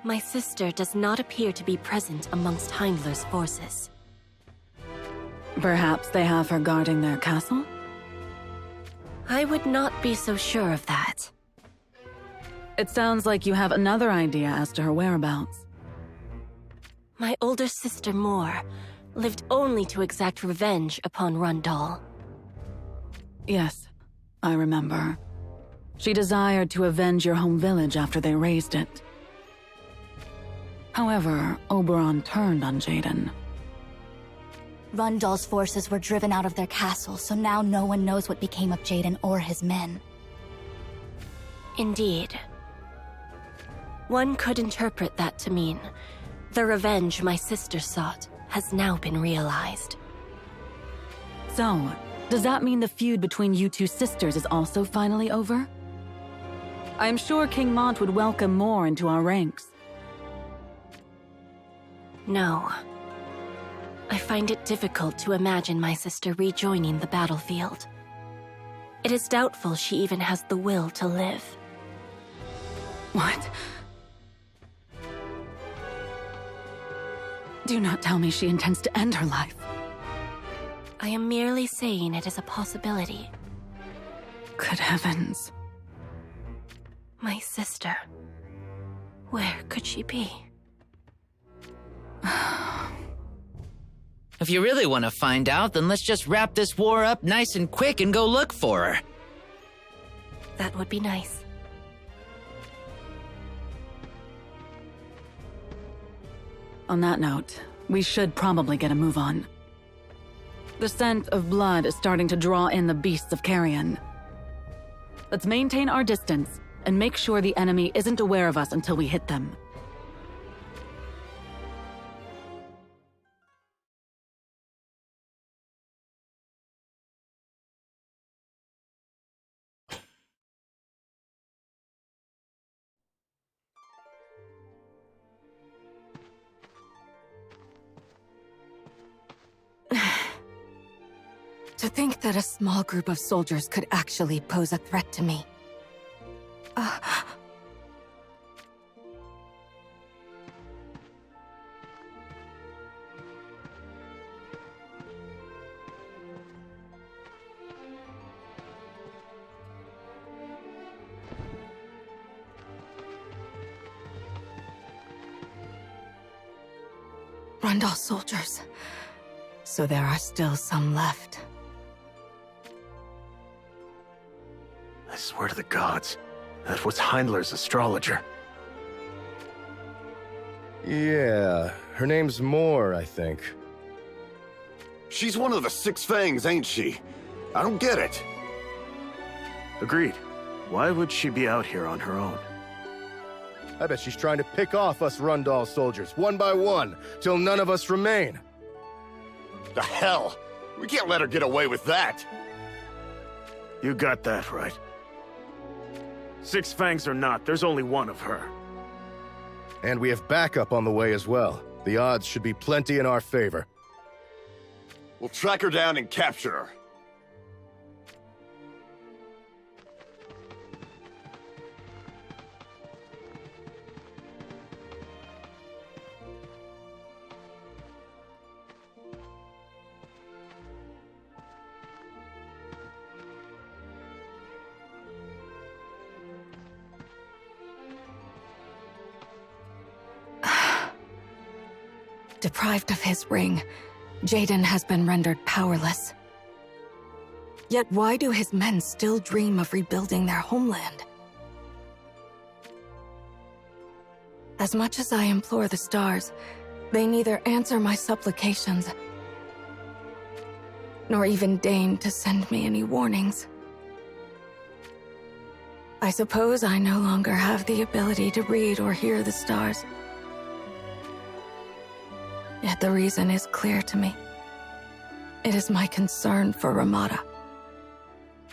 My sister does not appear to be present amongst Heindler's forces. Perhaps they have her guarding their castle? I would not be so sure of that. It sounds like you have another idea as to her whereabouts. My older sister, Moore, lived only to exact revenge upon Rundal. Yes, I remember. She desired to avenge your home village after they razed it. However, Oberon turned on Jaden. Rundal's forces were driven out of their castle, so now no one knows what became of Jaden or his men. Indeed. One could interpret that to mean the revenge my sister sought has now been realized. So, does that mean the feud between you two sisters is also finally over? I'm sure King Mont would welcome more into our ranks. No. I find it difficult to imagine my sister rejoining the battlefield. It is doubtful she even has the will to live. What? Do not tell me she intends to end her life. I am merely saying it is a possibility. Good heavens. My sister. Where could she be? If you really want to find out, then let's just wrap this war up nice and quick and go look for her. That would be nice. On that note, we should probably get a move on. The scent of blood is starting to draw in the beasts of carrion. Let's maintain our distance and make sure the enemy isn't aware of us until we hit them. To think that a small group of soldiers could actually pose a threat to me. Rundal soldiers. So there are still some left. I swear to the gods, that was Heindler's astrologer. Yeah, her name's Moore, I think. She's one of the Six Fangs, ain't she? I don't get it. Agreed. Why would she be out here on her own? I bet she's trying to pick off us Rundal soldiers, one by one, till none of us remain. The hell? We can't let her get away with that. You got that right. Six Fangs or not, there's only one of her. And we have backup on the way as well. The odds should be plenty in our favor. We'll track her down and capture her. Deprived of his ring, Jaden has been rendered powerless. Yet why do his men still dream of rebuilding their homeland? As much as I implore the stars, they neither answer my supplications, nor even deign to send me any warnings. I suppose I no longer have the ability to read or hear the stars. Yet the reason is clear to me. It is my concern for Ramada.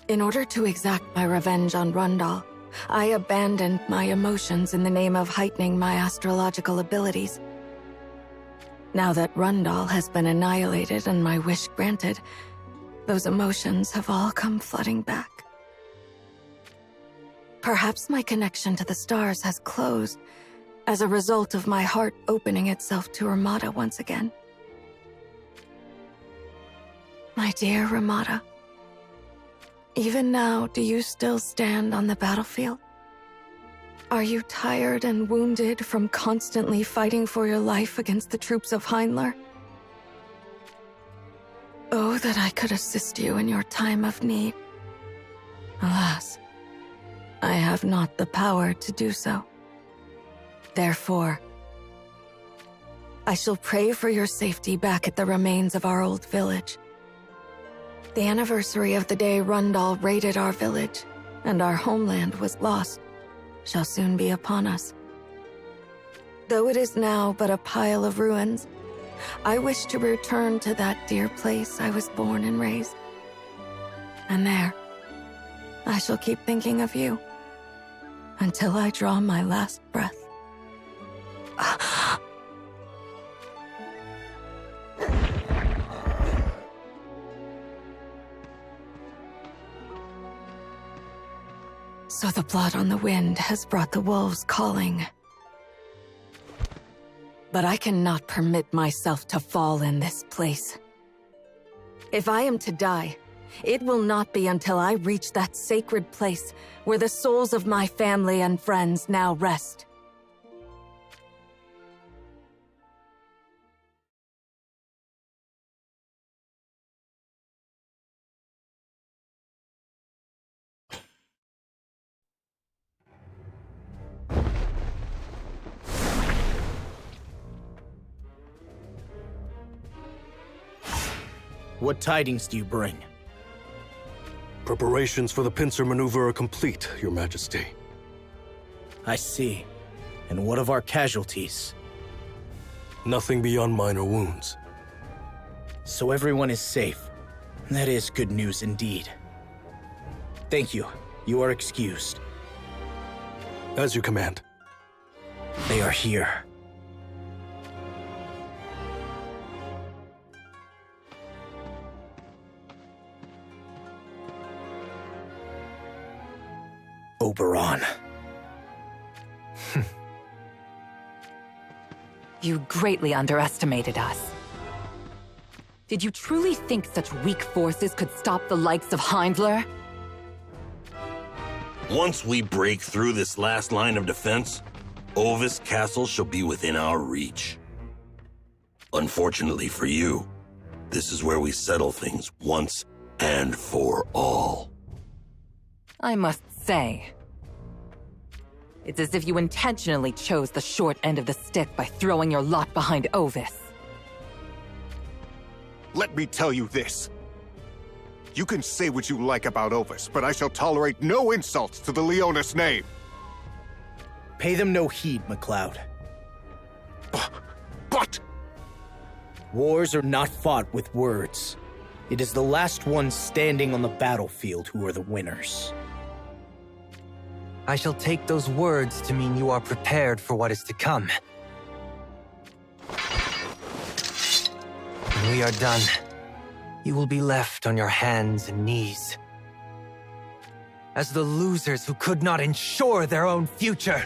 In order to exact my revenge on Rundal, I abandoned my emotions in the name of heightening my astrological abilities. Now that Rundal has been annihilated and my wish granted, Those emotions have all come flooding back. Perhaps my connection to the stars has closed as a result of my heart opening itself to Ramada once again. My dear Ramada, even now, do you still stand on the battlefield? Are you tired and wounded from constantly fighting for your life against the troops of Heinler? Oh, that I could assist you in your time of need. Alas, I have not the power to do so. Therefore, I shall pray for your safety back at the remains of our old village. The anniversary of the day Rundal raided our village, and our homeland was lost, shall soon be upon us. Though it is now but a pile of ruins, I wish to return to that dear place I was born and raised. And there, I shall keep thinking of you until I draw my last breath. So the blood on the wind has brought the wolves calling. But I cannot permit myself to fall in this place. If I am to die, it will not be until I reach that sacred place where the souls of my family and friends now rest. What tidings do you bring? Preparations for the pincer maneuver are complete, Your Majesty. I see. And what of our casualties? Nothing beyond minor wounds. So everyone is safe. That is good news indeed. Thank you. You are excused. As you command. They are here. Oberon. You greatly underestimated us. Did you truly think such weak forces could stop the likes of Heimdler? Once we break through this last line of defense, Ovis Castle shall be within our reach. Unfortunately for you, this is where we settle things once and for all. I must say, it's as if you intentionally chose the short end of the stick by throwing your lot behind Ovis. Let me tell you this. You can say what you like about Ovis, but I shall tolerate no insults to the Leonis name. Pay them no heed, MacLeod. But... Wars are not fought with words. It is the last ones standing on the battlefield who are the winners. I shall take those words to mean you are prepared for what is to come. When we are done, you will be left on your hands and knees. As the losers who could not ensure their own future.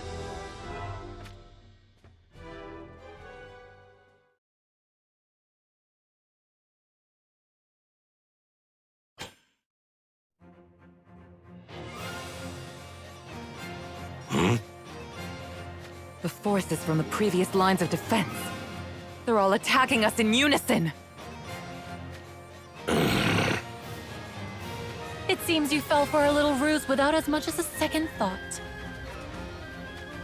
The forces from the previous lines of defense. They're all attacking us in unison. It seems you fell for a little ruse without as much as a second thought.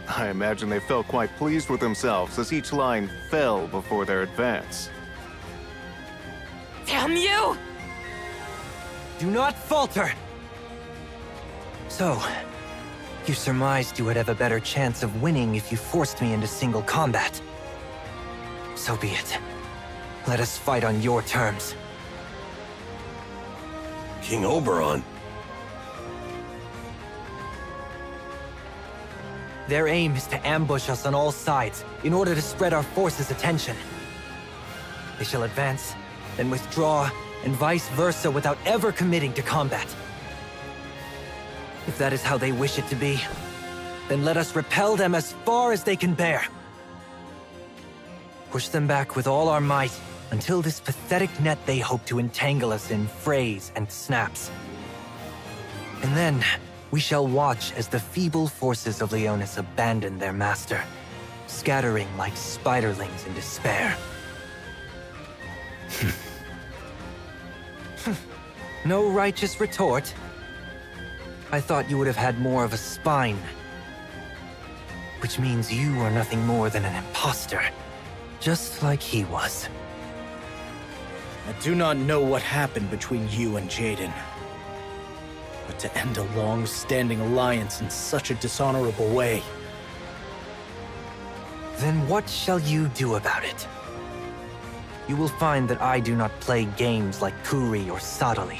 I imagine they felt quite pleased with themselves as each line fell before their advance. Damn you! Do not falter! So, you surmised you would have a better chance of winning if you forced me into single combat. So be it. Let us fight on your terms. King Oberon. Their aim is to ambush us on all sides in order to spread our forces' attention. They shall advance, then withdraw, and vice versa without ever committing to combat. If that is how they wish it to be, then let us repel them as far as they can bear. Push them back with all our might until this pathetic net they hope to entangle us in frays and snaps. And then we shall watch as the feeble forces of Leonis abandon their master, scattering like spiderlings in despair. No righteous retort? I thought you would have had more of a spine. Which means you are nothing more than an imposter, just like he was. I do not know what happened between you and Jaden. But to end a long-standing alliance in such a dishonorable way... Then what shall you do about it? You will find that I do not play games like Kuri or Sadali.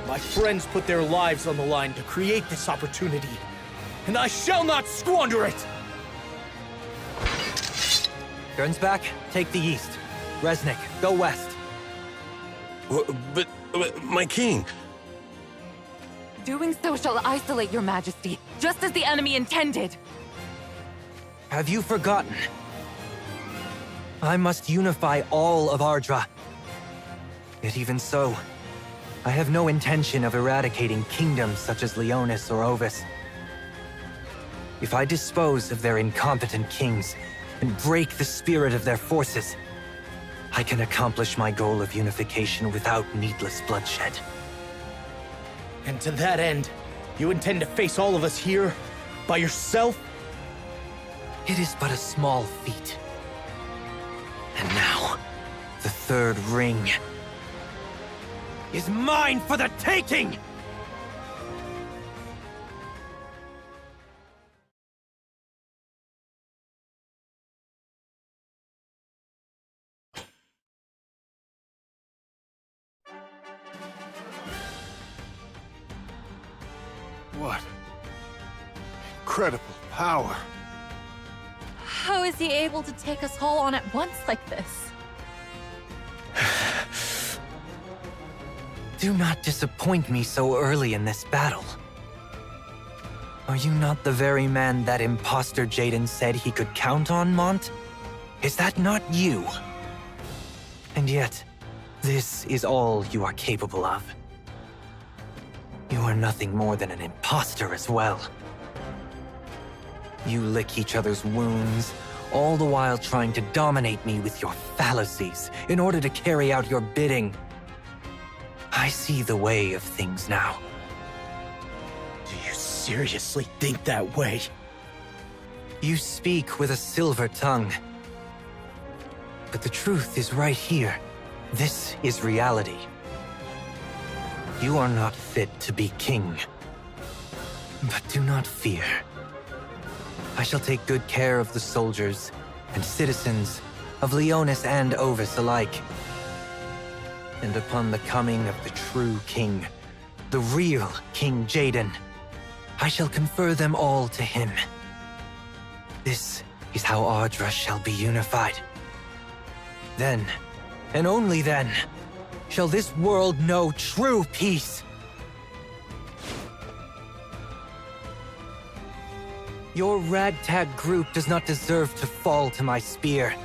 My friends put their lives on the line to create this opportunity, and I shall not squander it! Gernsback, take the east. Resnick, go west. But my king... Doing so shall isolate your majesty, just as the enemy intended. Have you forgotten? I must unify all of Ardra. Yet even so, I have no intention of eradicating kingdoms such as Leonis or Ovis. If I dispose of their incompetent kings and break the spirit of their forces, I can accomplish my goal of unification without needless bloodshed. And to that end, you intend to face all of us here, by yourself? It is but a small feat. And now, the third ring is mine for the taking! What? Incredible power. How is he able to take us all on at once like this? Do not disappoint me so early in this battle. Are you not the very man that imposter Jaden said he could count on, Mont? Is that not you? And yet, this is all you are capable of. You are nothing more than an imposter as well. You lick each other's wounds, all the while trying to dominate me with your fallacies in order to carry out your bidding. I see the way of things now. Do you seriously think that way? You speak with a silver tongue. But the truth is right here. This is reality. You are not fit to be king. But do not fear. I shall take good care of the soldiers and citizens of Leonis and Ovis alike. And upon the coming of the true king, the real King Jaden, I shall confer them all to him. This is how Ardra shall be unified. Then, and only then, shall this world know true peace. Your ragtag group does not deserve to fall to my spear.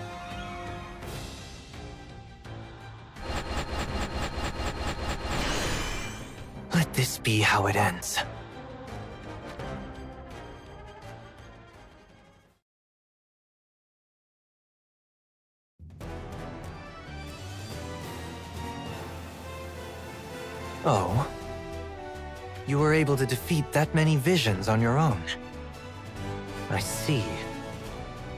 Let this be how it ends. Oh? You were able to defeat that many visions on your own. I see.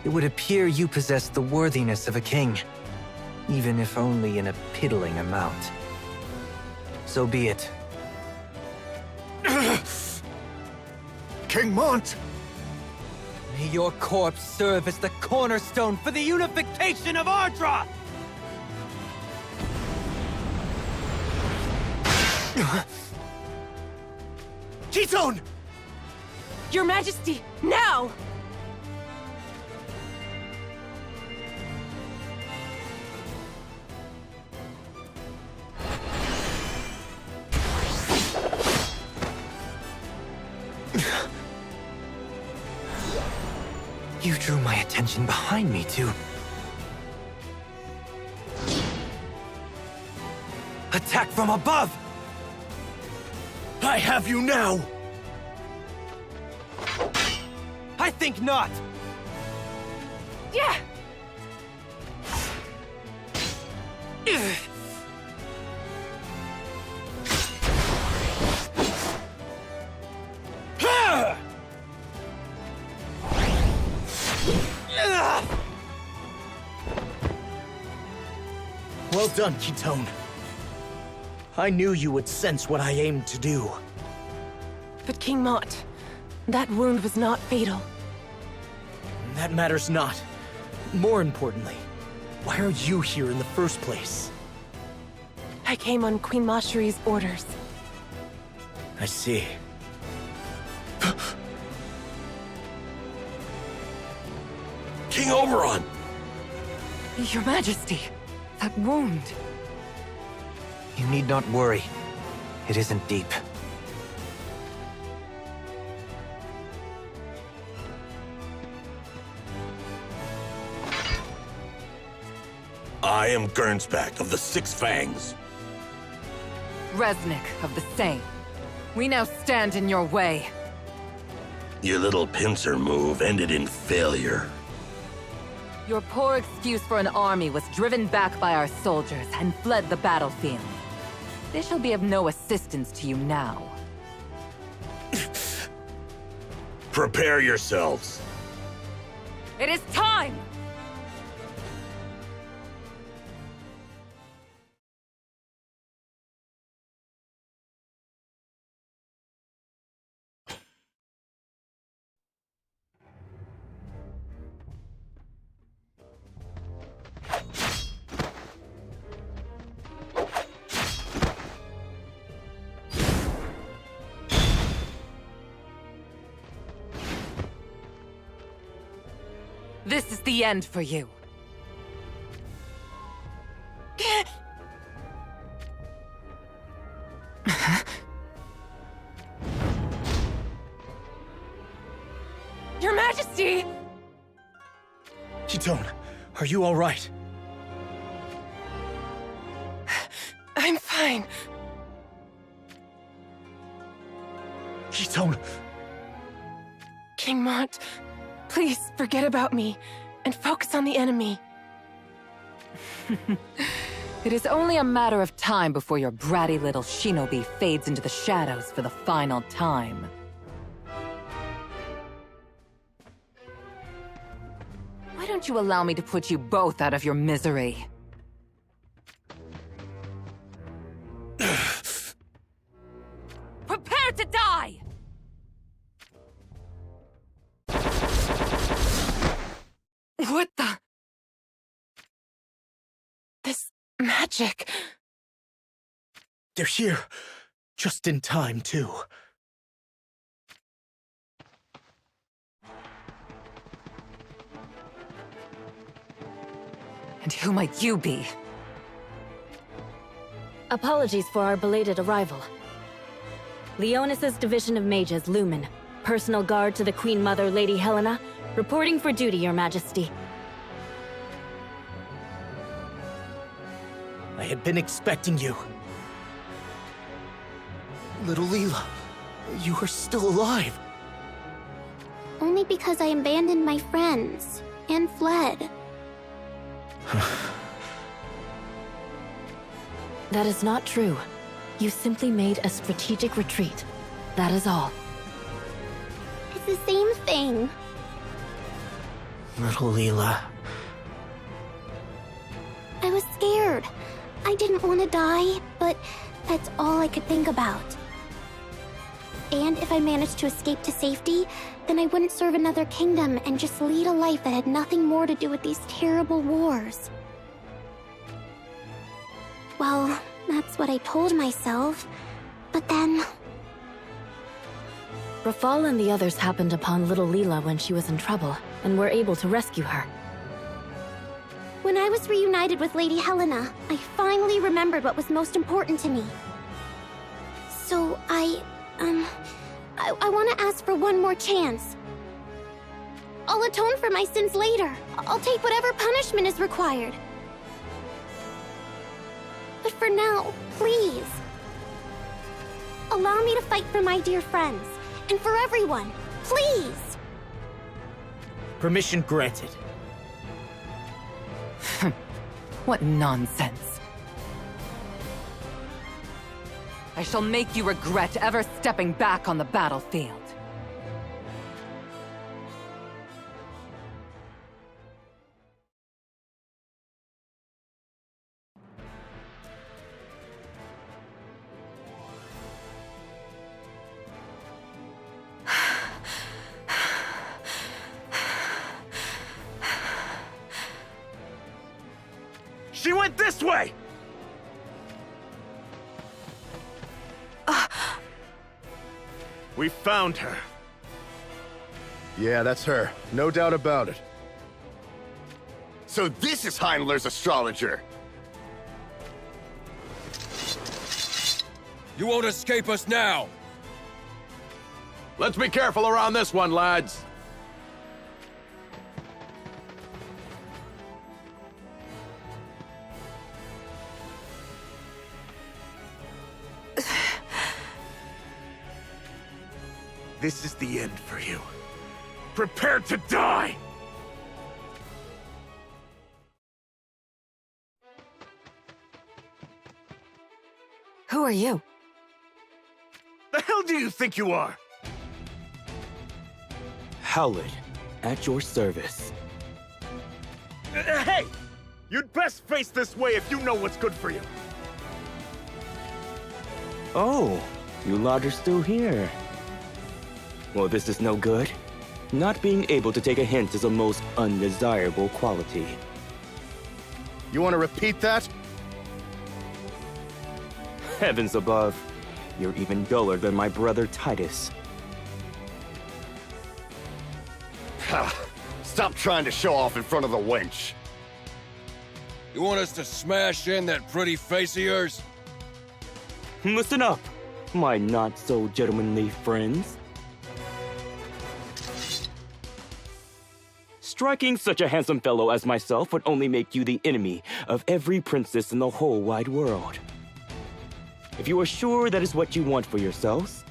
It would appear you possess the worthiness of a king, even if only in a piddling amount. So be it. King Mont! May your corpse serve as the cornerstone for the unification of Ardra! Ketone! Your Majesty, now! You drew my attention behind me to... attack from above! I have you now! I think not! Yeah! Well done, Ketone. I knew you would sense what I aimed to do. But King Mott, that wound was not fatal. That matters not. More importantly, why are you here in the first place? I came on Queen Mashari's orders. I see. King Oberon! Your Majesty, that wound. You need not worry. It isn't deep. I am Gernsback of the Six Fangs. Resnick of the same. We now stand in your way. Your little pincer move ended in failure. Your poor excuse for an army was driven back by our soldiers and fled the battlefield. This shall be of no assistance to you now. Prepare yourselves. It is time! This is the end for you. Your Majesty! Ketone, are you all right? I'm fine. Ketone! King Mott, please forget about me and focus on the enemy. It is only a matter of time before your bratty little shinobi fades into the shadows for the final time. Why don't you allow me to put you both out of your misery? Prepare to die! What the? This magic. They're here. Just in time, too. And who might you be? Apologies for our belated arrival. Leonis's division of mages, Lumen. Personal guard to the Queen Mother, Lady Helena. Reporting for duty, Your Majesty. I had been expecting you. Little Leela, you are still alive. Only because I abandoned my friends and fled. That is not true. You simply made a strategic retreat. That is all. It's the same thing. Little Leela. I was scared. I didn't want to die, but that's all I could think about. And if I managed to escape to safety, then I wouldn't serve another kingdom and just lead a life that had nothing more to do with these terrible wars. Well, that's what I told myself. But then... Rafal and the others happened upon little Leela when she was in trouble, and were able to rescue her. When I was reunited with Lady Helena, I finally remembered what was most important to me. So I want to ask for one more chance. I'll atone for my sins later. I'll take whatever punishment is required. But for now, please. Allow me to fight for my dear friends, and for everyone. Please! Permission granted. What nonsense. I shall make you regret ever stepping back on the battlefield. She went this way! We found her. Yeah, that's her. No doubt about it. So this is Heinler's astrologer. You won't escape us now! Let's be careful around this one, lads. This is the end for you. Prepare to die! Who are you? The hell do you think you are? Howlett, at your service. Hey! You'd best face this way if you know what's good for you. Oh, you lot are still here. Well, this is no good. Not being able to take a hint is a most undesirable quality. You want to repeat that? Heavens above, you're even duller than my brother Titus. Stop trying to show off in front of the wench. You want us to smash in that pretty face of yours? Listen up, my not-so-gentlemanly friends. Striking such a handsome fellow as myself would only make you the enemy of every princess in the whole wide world. If you are sure that is what you want for yourselves,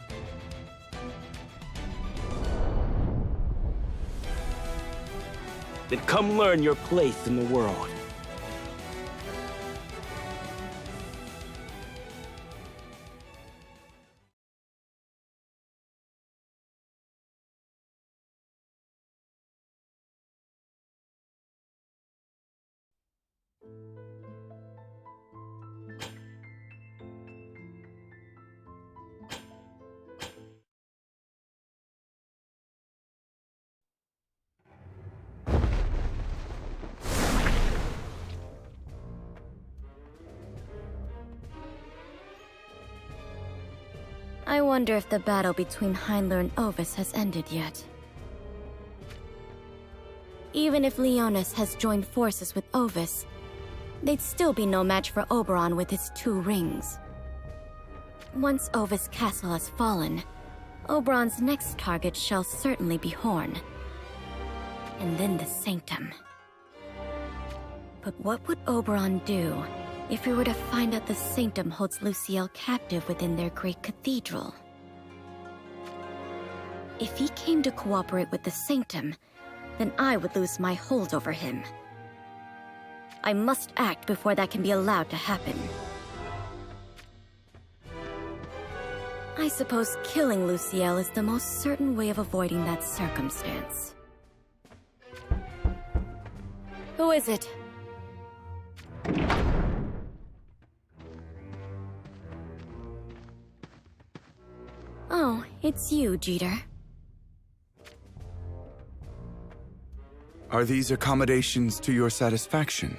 then come learn your place in the world. I wonder if the battle between Heinler and Ovis has ended yet. Even if Leonis has joined forces with Ovis, they'd still be no match for Oberon with his 2 rings. Once Ovis Castle has fallen, Oberon's next target shall certainly be Horn. And then the Sanctum. But what would Oberon do if we were to find out the Sanctum holds Luciel captive within their great cathedral? If he came to cooperate with the Sanctum, then I would lose my hold over him. I must act before that can be allowed to happen. I suppose killing Luciel is the most certain way of avoiding that circumstance. Who is it? Oh, it's you, Jeter. Are these accommodations to your satisfaction?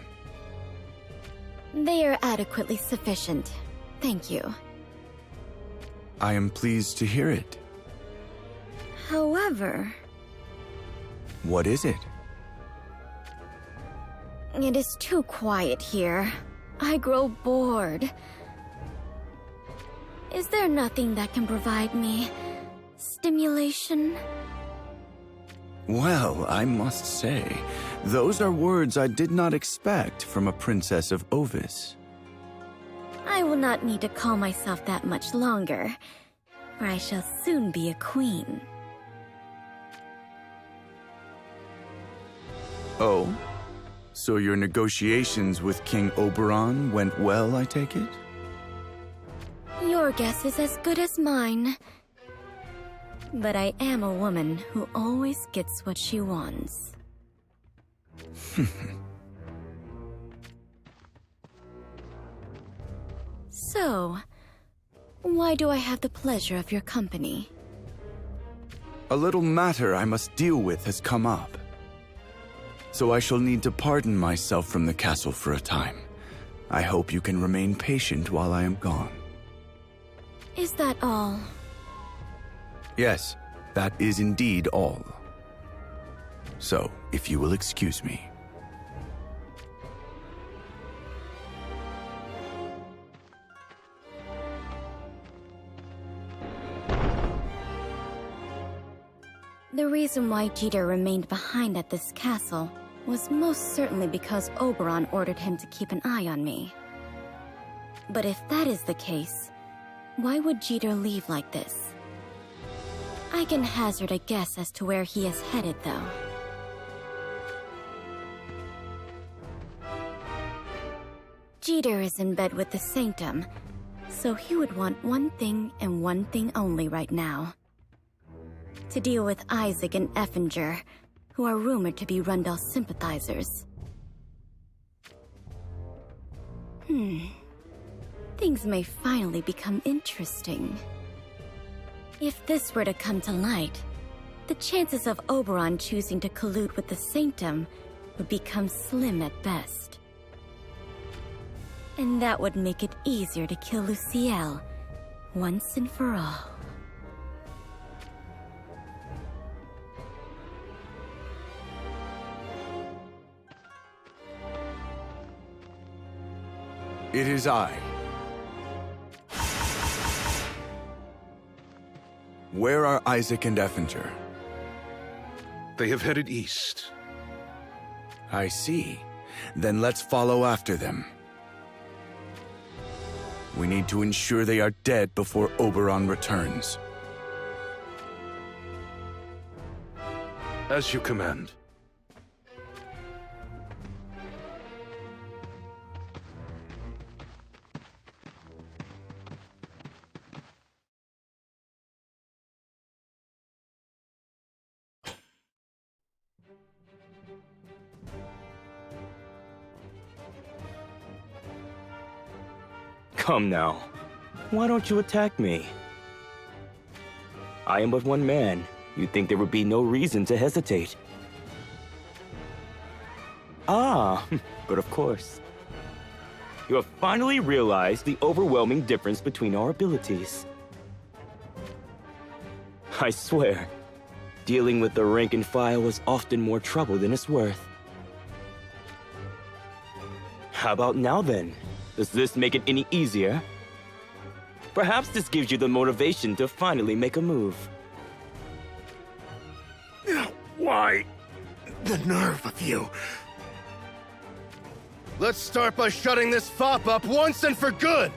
They are adequately sufficient. Thank you. I am pleased to hear it. However... What is it? It is too quiet here. I grow bored. Is there nothing that can provide me stimulation? Well, I must say, those are words I did not expect from a princess of Ovis. I will not need to call myself that much longer, for I shall soon be a queen. Oh? So your negotiations with King Oberon went well, I take it? Your guess is as good as mine. But I am a woman who always gets what she wants. So, why do I have the pleasure of your company? A little matter I must deal with has come up. So I shall need to pardon myself from the castle for a time. I hope you can remain patient while I am gone. Is that all? Yes, that is indeed all. So, if you will excuse me. The reason why Jeter remained behind at this castle was most certainly because Oberon ordered him to keep an eye on me. But if that is the case, why would Jeter leave like this? I can hazard a guess as to where he is headed, though. Jeter is in bed with the Sanctum, so he would want one thing and one thing only right now. To deal with Isaac and Effinger, who are rumored to be Rundle sympathizers. Things may finally become interesting. If this were to come to light, the chances of Oberon choosing to collude with the Sanctum would become slim at best. And that would make it easier to kill Luciel, once and for all. It is I. Where are Isaac and Effinger? They have headed east. I see. Then let's follow after them. We need to ensure they are dead before Oberon returns. As you command. Come now. Why don't you attack me? I am but one man. You'd think there would be no reason to hesitate. Ah, but of course. You have finally realized the overwhelming difference between our abilities. I swear, dealing with the rank and file was often more trouble than it's worth. How about now then? Does this make it any easier? Perhaps this gives you the motivation to finally make a move. Why? The nerve of you. Let's start by shutting this fop up once and for good!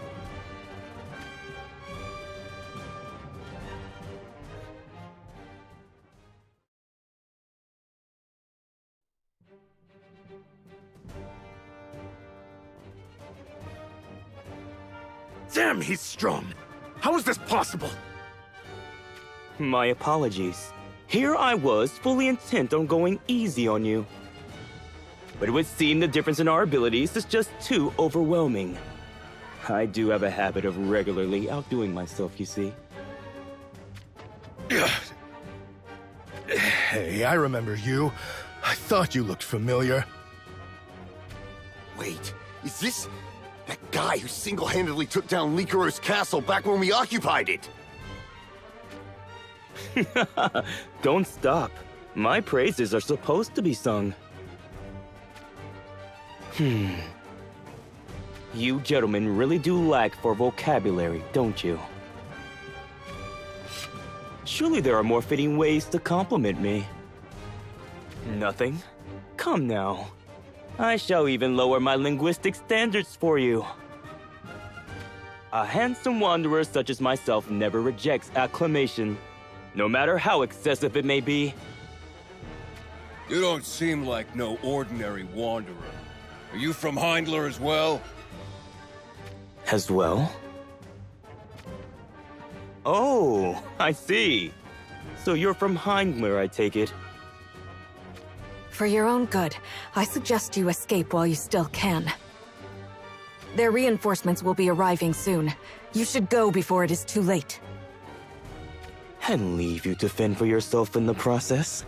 Damn, he's strong! How is this possible? My apologies. Here I was, fully intent on going easy on you. But it would seem the difference in our abilities is just too overwhelming. I do have a habit of regularly outdoing myself, you see. Hey, I remember you. I thought you looked familiar. Wait, is this that guy who single-handedly took down Lycaros Castle back when we occupied it? Don't stop. My praises are supposed to be sung. You gentlemen really do lack for vocabulary, don't you? Surely there are more fitting ways to compliment me. Nothing. Come now. I shall even lower my linguistic standards for you. A handsome wanderer such as myself never rejects acclamation, no matter how excessive it may be. You don't seem like no ordinary wanderer. Are you from Heindler as well? As well? Oh, I see. So you're from Heindler, I take it. For your own good, I suggest you escape while you still can. Their reinforcements will be arriving soon. You should go before it is too late. And leave you to fend for yourself in the process?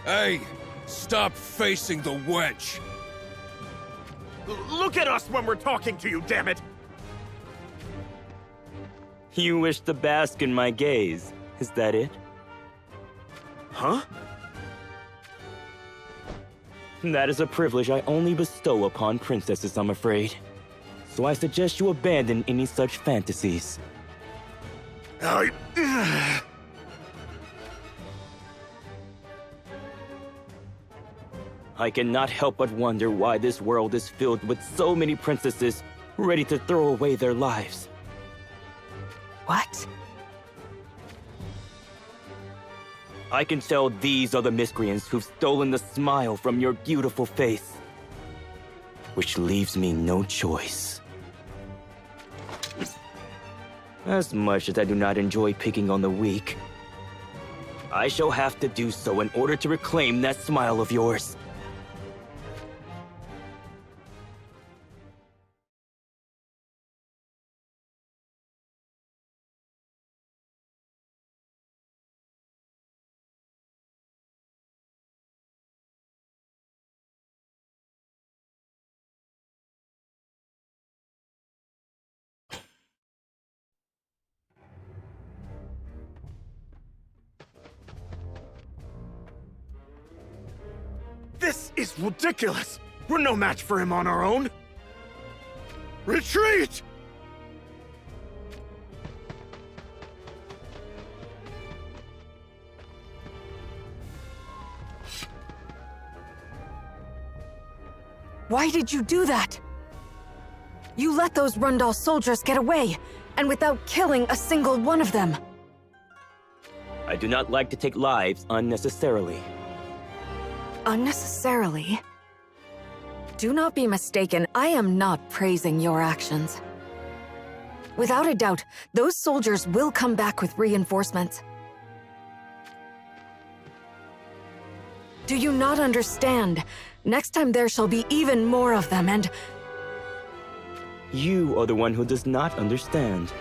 Hey, stop facing the wench! Look at us when we're talking to you, damn it! You wish to bask in my gaze, is that it? Huh? That is a privilege I only bestow upon princesses, I'm afraid. So I suggest you abandon any such fantasies. I cannot help but wonder why this world is filled with so many princesses ready to throw away their lives. What? I can tell these are the miscreants who've stolen the smile from your beautiful face. Which leaves me no choice. As much as I do not enjoy picking on the weak, I shall have to do so in order to reclaim that smile of yours. This is ridiculous! We're no match for him on our own! Retreat! Why did you do that? You let those Rundal soldiers get away, and without killing a single one of them. I do not like to take lives unnecessarily. Unnecessarily? Do not be mistaken, I am not praising your actions. Without a doubt, those soldiers will come back with reinforcements. Do you not understand? Next time there shall be even more of them, and... You are the one who does not understand.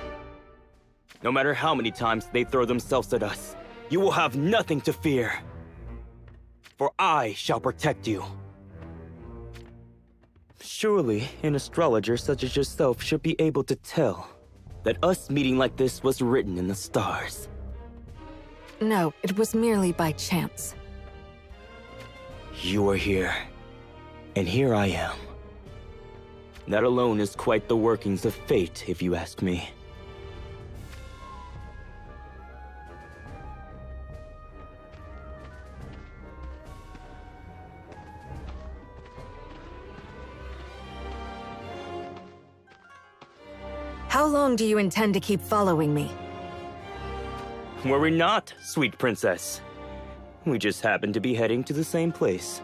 No matter how many times they throw themselves at us, you will have nothing to fear. For I shall protect you. Surely, an astrologer such as yourself should be able to tell that us meeting like this was written in the stars. No, it was merely by chance. You are here, and here I am. That alone is quite the workings of fate, if you ask me. How long do you intend to keep following me? Worry not, sweet princess. We just happen to be heading to the same place.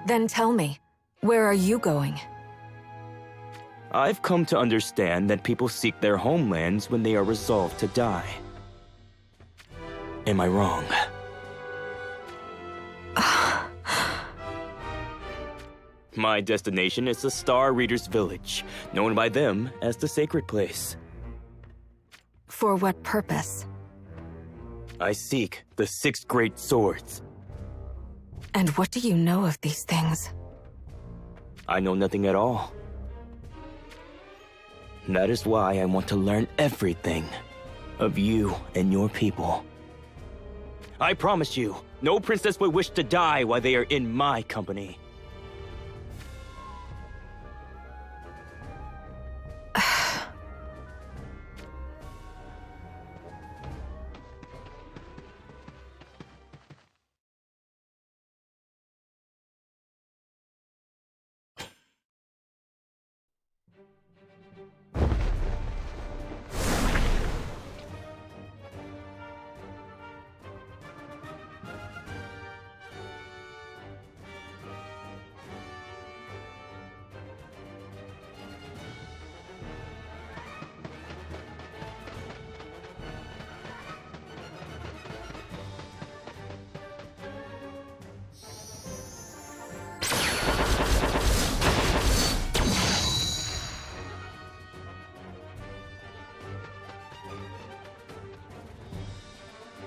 Then tell me, where are you going? I've come to understand that people seek their homelands when they are resolved to die. Am I wrong? My destination is the Star Reader's Village, known by them as the Sacred Place. For what purpose? I seek the 6 great swords. And what do you know of these things? I know nothing at all. That is why I want to learn everything of you and your people. I promise you, no princess would wish to die while they are in my company.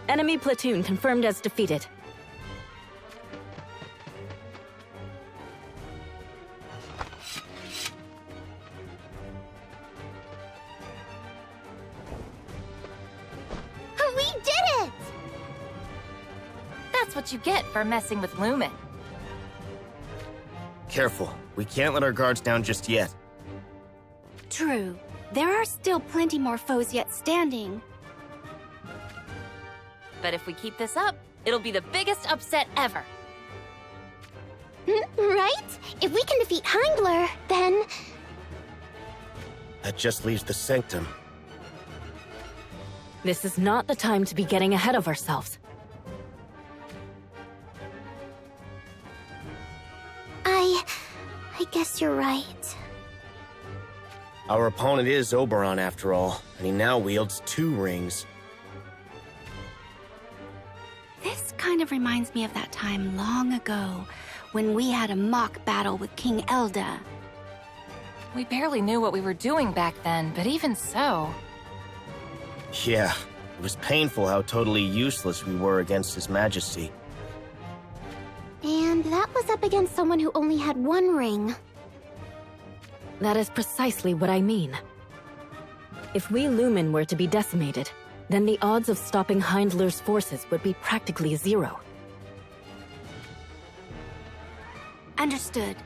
Enemy platoon confirmed as defeated. We did it! That's what you get for messing with Lumen. Careful. We can't let our guards down just yet. True. There are still plenty more foes yet standing. But if we keep this up, it'll be the biggest upset ever. Right? If we can defeat Heindler, then... That just leaves the Sanctum. This is not the time to be getting ahead of ourselves. I guess you're right. Our opponent is Oberon, after all, and he now wields 2 rings. This kind of reminds me of that time long ago, when we had a mock battle with King Elda. We barely knew what we were doing back then, but even so... Yeah, it was painful how totally useless we were against His Majesty. And that was up against someone who only had 1 ring. That is precisely what I mean. If we Lumen were to be decimated, then the odds of stopping Heindler's forces would be practically 0. Understood.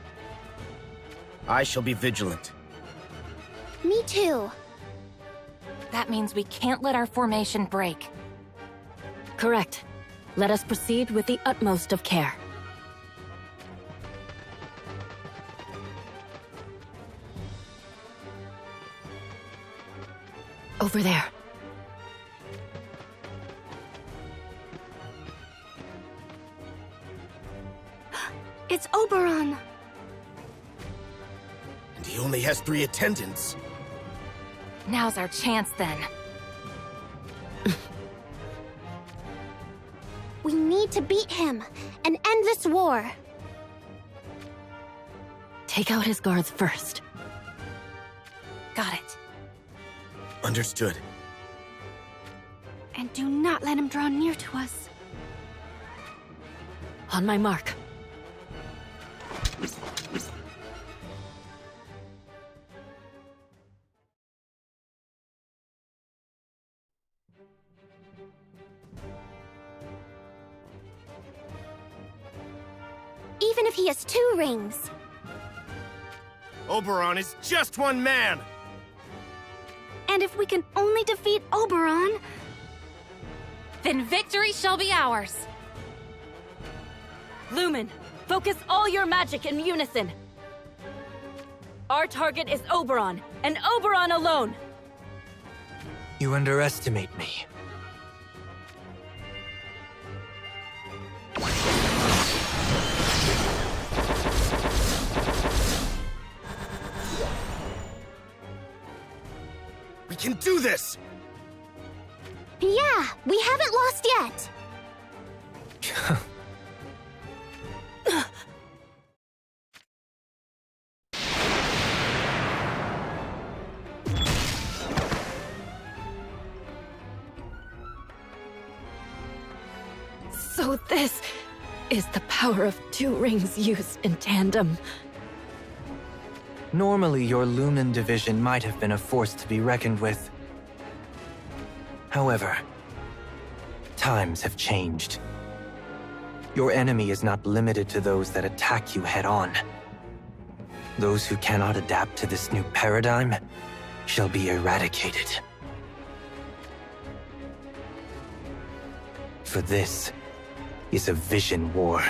I shall be vigilant. Me too. That means we can't let our formation break. Correct. Let us proceed with the utmost of care. Over there. It's Oberon. And he only has 3 attendants. Now's our chance, then. We need to beat him and end this war. Take out his guards first. Got it. Understood. And do not let him draw near to us. On my mark. Even if he has 2 rings. Oberon is just 1 man! And if we can only defeat Oberon... Then victory shall be ours! Lumen, focus all your magic in unison. Our target is Oberon, and Oberon alone! You underestimate me. We can do this! Yeah, we haven't lost yet! So this is the power of 2 rings used in tandem. Normally, your Lumen division might have been a force to be reckoned with. However, times have changed. Your enemy is not limited to those that attack you head-on. Those who cannot adapt to this new paradigm shall be eradicated. For this is a vision war.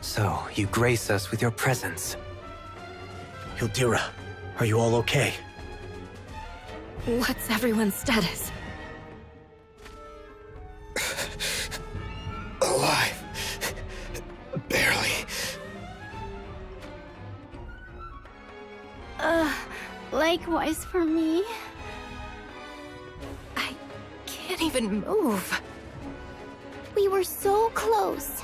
So, you grace us with your presence. Hildira, are you all okay? What's everyone's status? Alive. Barely. Likewise for me. I can't even move. We were so close.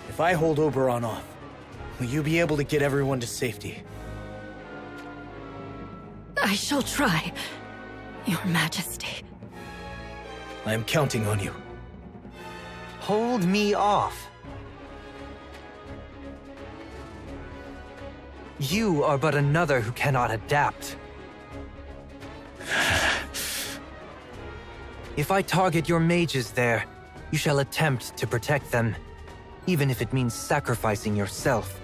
If I hold Oberon off, will you be able to get everyone to safety? I shall try, Your Majesty. I am counting on you. Hold me off. You are but another who cannot adapt. If I target your mages there, you shall attempt to protect them, even if it means sacrificing yourself.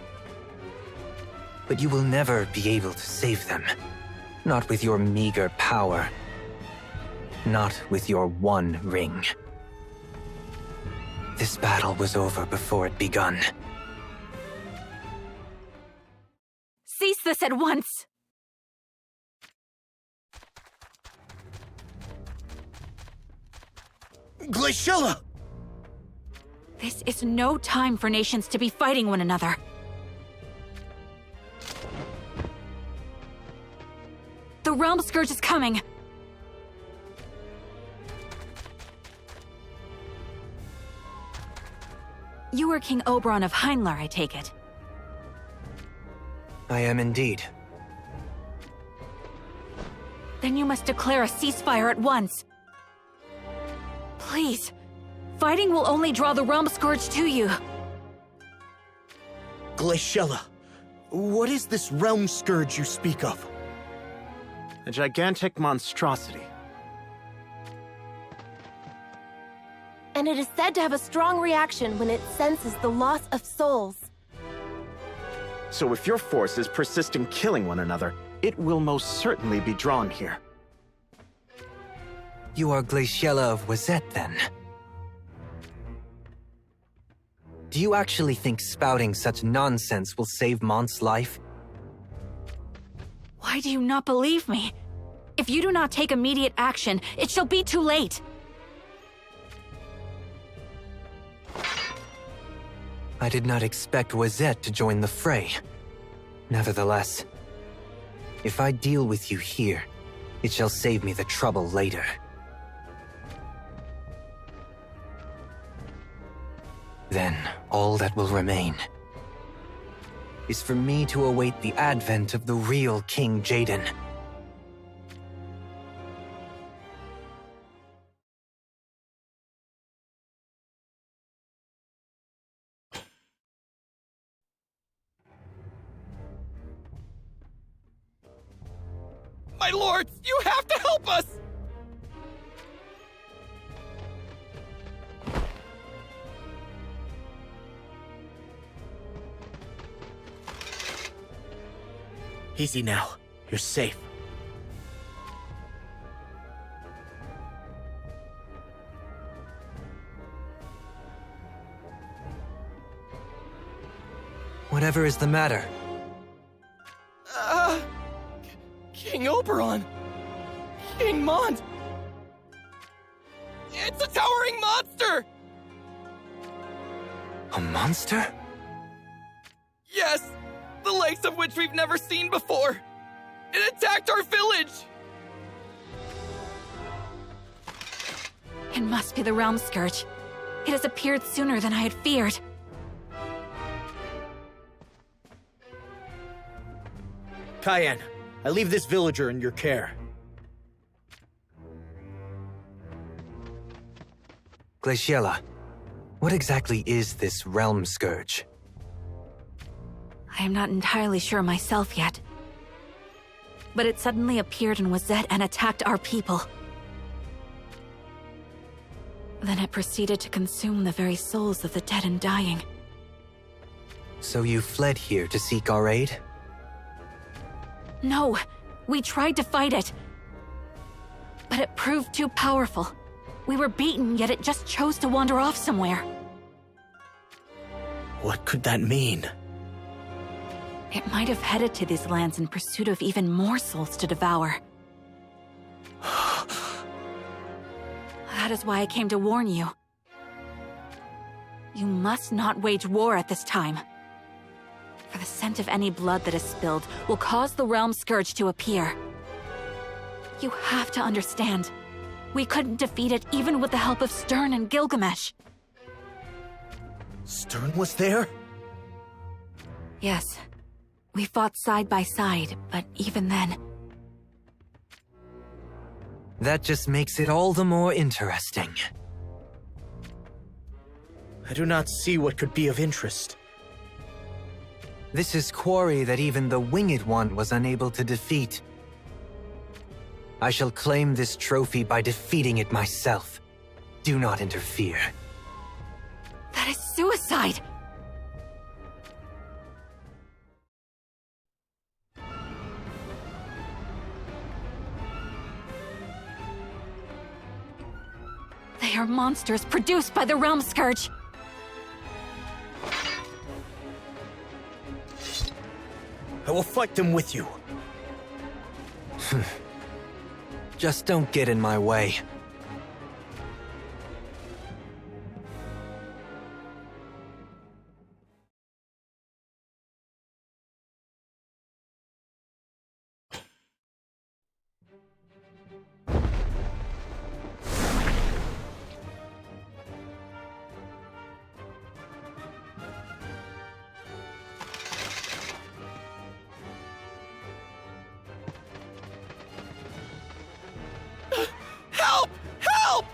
But you will never be able to save them. Not with your meager power. Not with your one ring. This battle was over before it begun. Cease this at once! Glaciella! This is no time for nations to be fighting one another. The Realm Scourge is coming! You are King Oberon of Heinlar, I take it. I am indeed. Then you must declare a ceasefire at once. Please. Fighting will only draw the Realm Scourge to you. Glaciella, what is this Realm Scourge you speak of? A gigantic monstrosity. And it is said to have a strong reaction when it senses the loss of souls. So if your forces persist in killing one another, it will most certainly be drawn here. You are Glaciella of Wazette, then? Do you actually think spouting such nonsense will save Mont's life? Why do you not believe me? If you do not take immediate action, it shall be too late. I did not expect Wazette to join the fray. Nevertheless, if I deal with you here, it shall save me the trouble later. Then, all that will remain is for me to await the advent of the real King Jaden. My lords, you have to help us! Easy now. You're safe. Whatever is the matter? King Oberon! King Mont! It's a towering monster! A monster? Yes! The likes of which we've never seen before! It attacked our village! It must be the Realm Scourge. It has appeared sooner than I had feared. Cayenne, I leave this villager in your care. Glaciella, what exactly is this Realm Scourge? I am not entirely sure myself yet. But it suddenly appeared in Wazette and attacked our people. Then it proceeded to consume the very souls of the dead and dying. So you fled here to seek our aid? No, we tried to fight it. But it proved too powerful. We were beaten, yet it just chose to wander off somewhere. What could that mean? It might have headed to these lands in pursuit of even more souls to devour. That is why I came to warn you. You must not wage war at this time. For the scent of any blood that is spilled will cause the Realm Scourge to appear. You have to understand. We couldn't defeat it even with the help of Stern and Gilgamesh. Stern was there? Yes. We fought side by side, but even then... That just makes it all the more interesting. I do not see what could be of interest. This is quarry that even the Winged One was unable to defeat. I shall claim this trophy by defeating it myself. Do not interfere. That is suicide! They are monsters produced by the Realm Scourge! I will fight them with you. Just don't get in my way. Help! Help!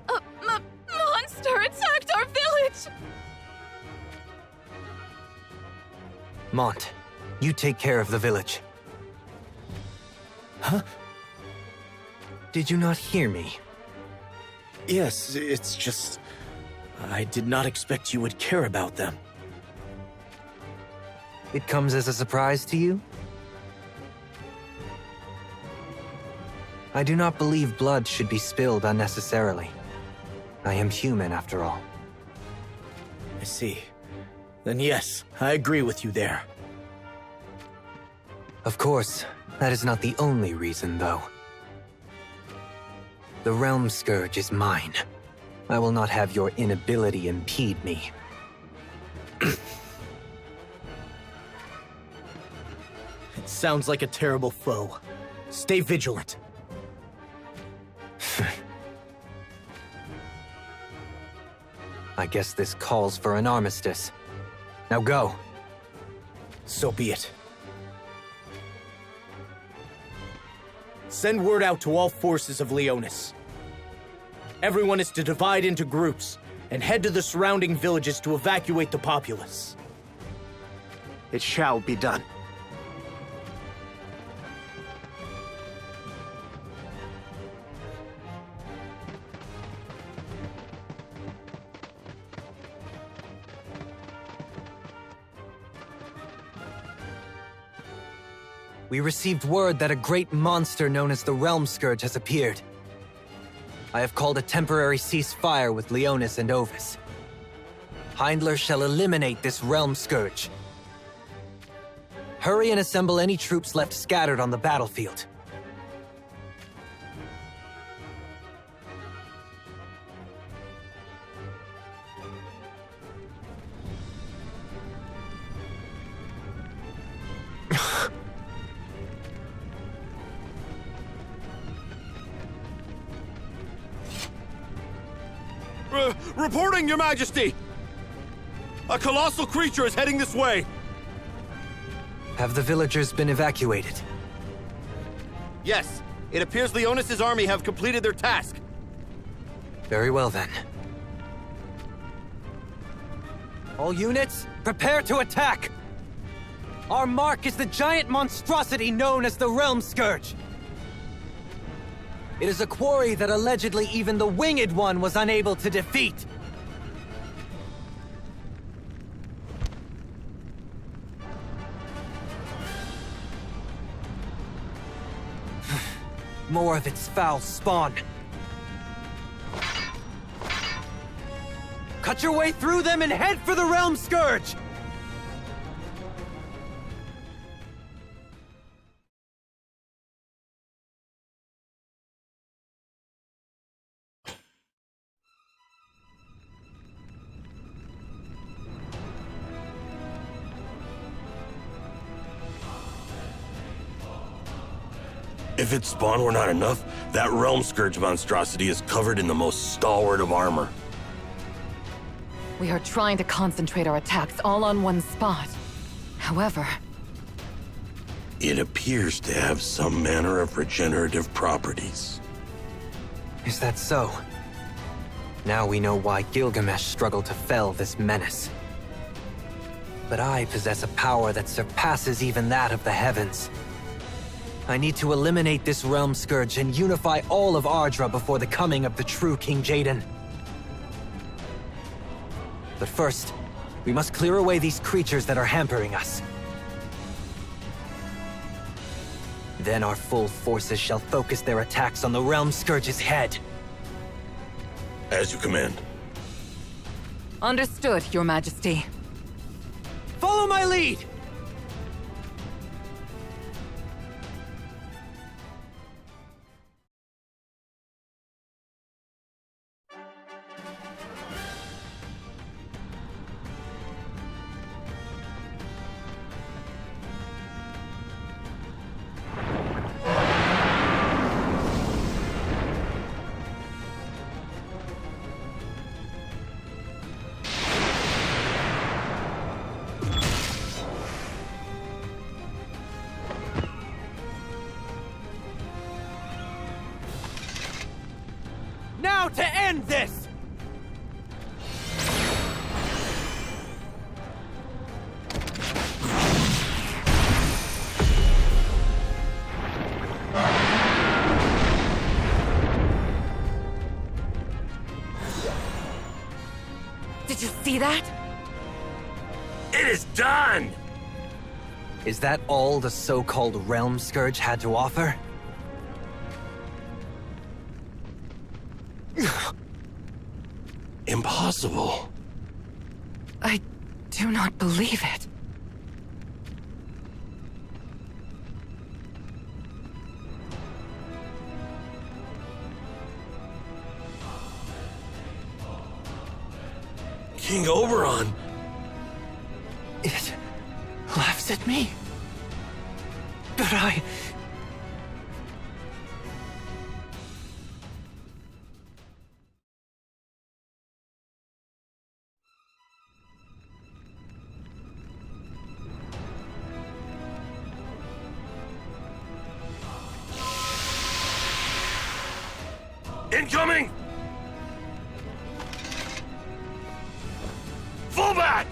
A monster attacked our village! Mont, you take care of the village. Huh? Did you not hear me? Yes, it's just... I did not expect you would care about them. It comes as a surprise to you? I do not believe blood should be spilled unnecessarily. I am human, after all. I see. Then yes, I agree with you there. Of course, that is not the only reason, though. The Realm Scourge is mine. I will not have your inability impede me. It sounds like a terrible foe. Stay vigilant. I guess this calls for an armistice. Now go. So be it. Send word out to all forces of Leonis. Everyone is to divide into groups and head to the surrounding villages to evacuate the populace. It shall be done. We received word that a great monster known as the Realm Scourge has appeared. I have called a temporary ceasefire with Leonis and Ovis. Heindler shall eliminate this Realm Scourge. Hurry and assemble any troops left scattered on the battlefield. Reporting, Your Majesty! A colossal creature is heading this way! Have the villagers been evacuated? Yes. It appears Leonis' army have completed their task. Very well, then. All units, prepare to attack! Our mark is the giant monstrosity known as the Realm Scourge. It is a quarry that allegedly even the Winged One was unable to defeat. More of its foul spawn. Cut your way through them and head for the Realm Scourge! If its spawn were not enough, that Realm Scourge monstrosity is covered in the most stalwart of armor. We are trying to concentrate our attacks all on one spot. However... It appears to have some manner of regenerative properties. Is that so? Now we know why Gilgamesh struggled to fell this menace. But I possess a power that surpasses even that of the heavens. I need to eliminate this Realm Scourge and unify all of Ardra before the coming of the true King Jaden. But first, we must clear away these creatures that are hampering us. Then our full forces shall focus their attacks on the Realm Scourge's head. As you command. Understood, Your Majesty. Follow my lead! Now to end this! Did you see that? It is done! Is that all the so-called Realm Scourge had to offer? Impossible. I do not believe it. King Oberon! It laughs at me. But I... Incoming! Fall back!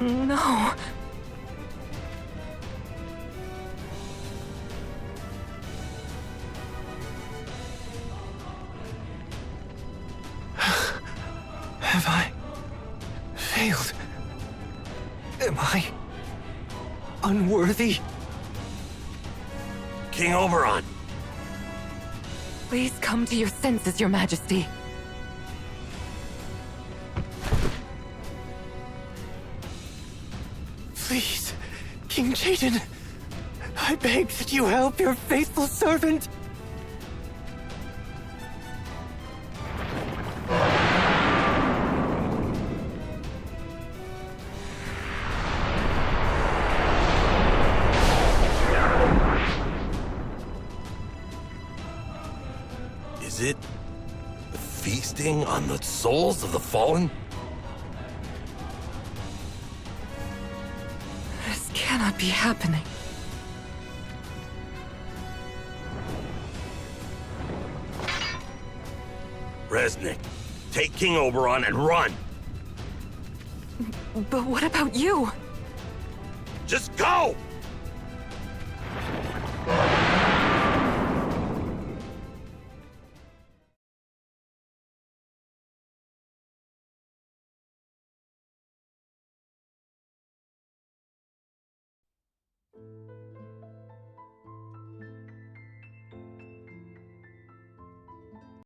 No. Have I failed? Am I unworthy? King Oberon! Please come to your senses, Your Majesty. Please, King Jaden, I beg that you help your faithful servant. Is it feasting on the souls of the fallen? This cannot be happening. Resnick, take King Oberon and run! But what about you? Just go!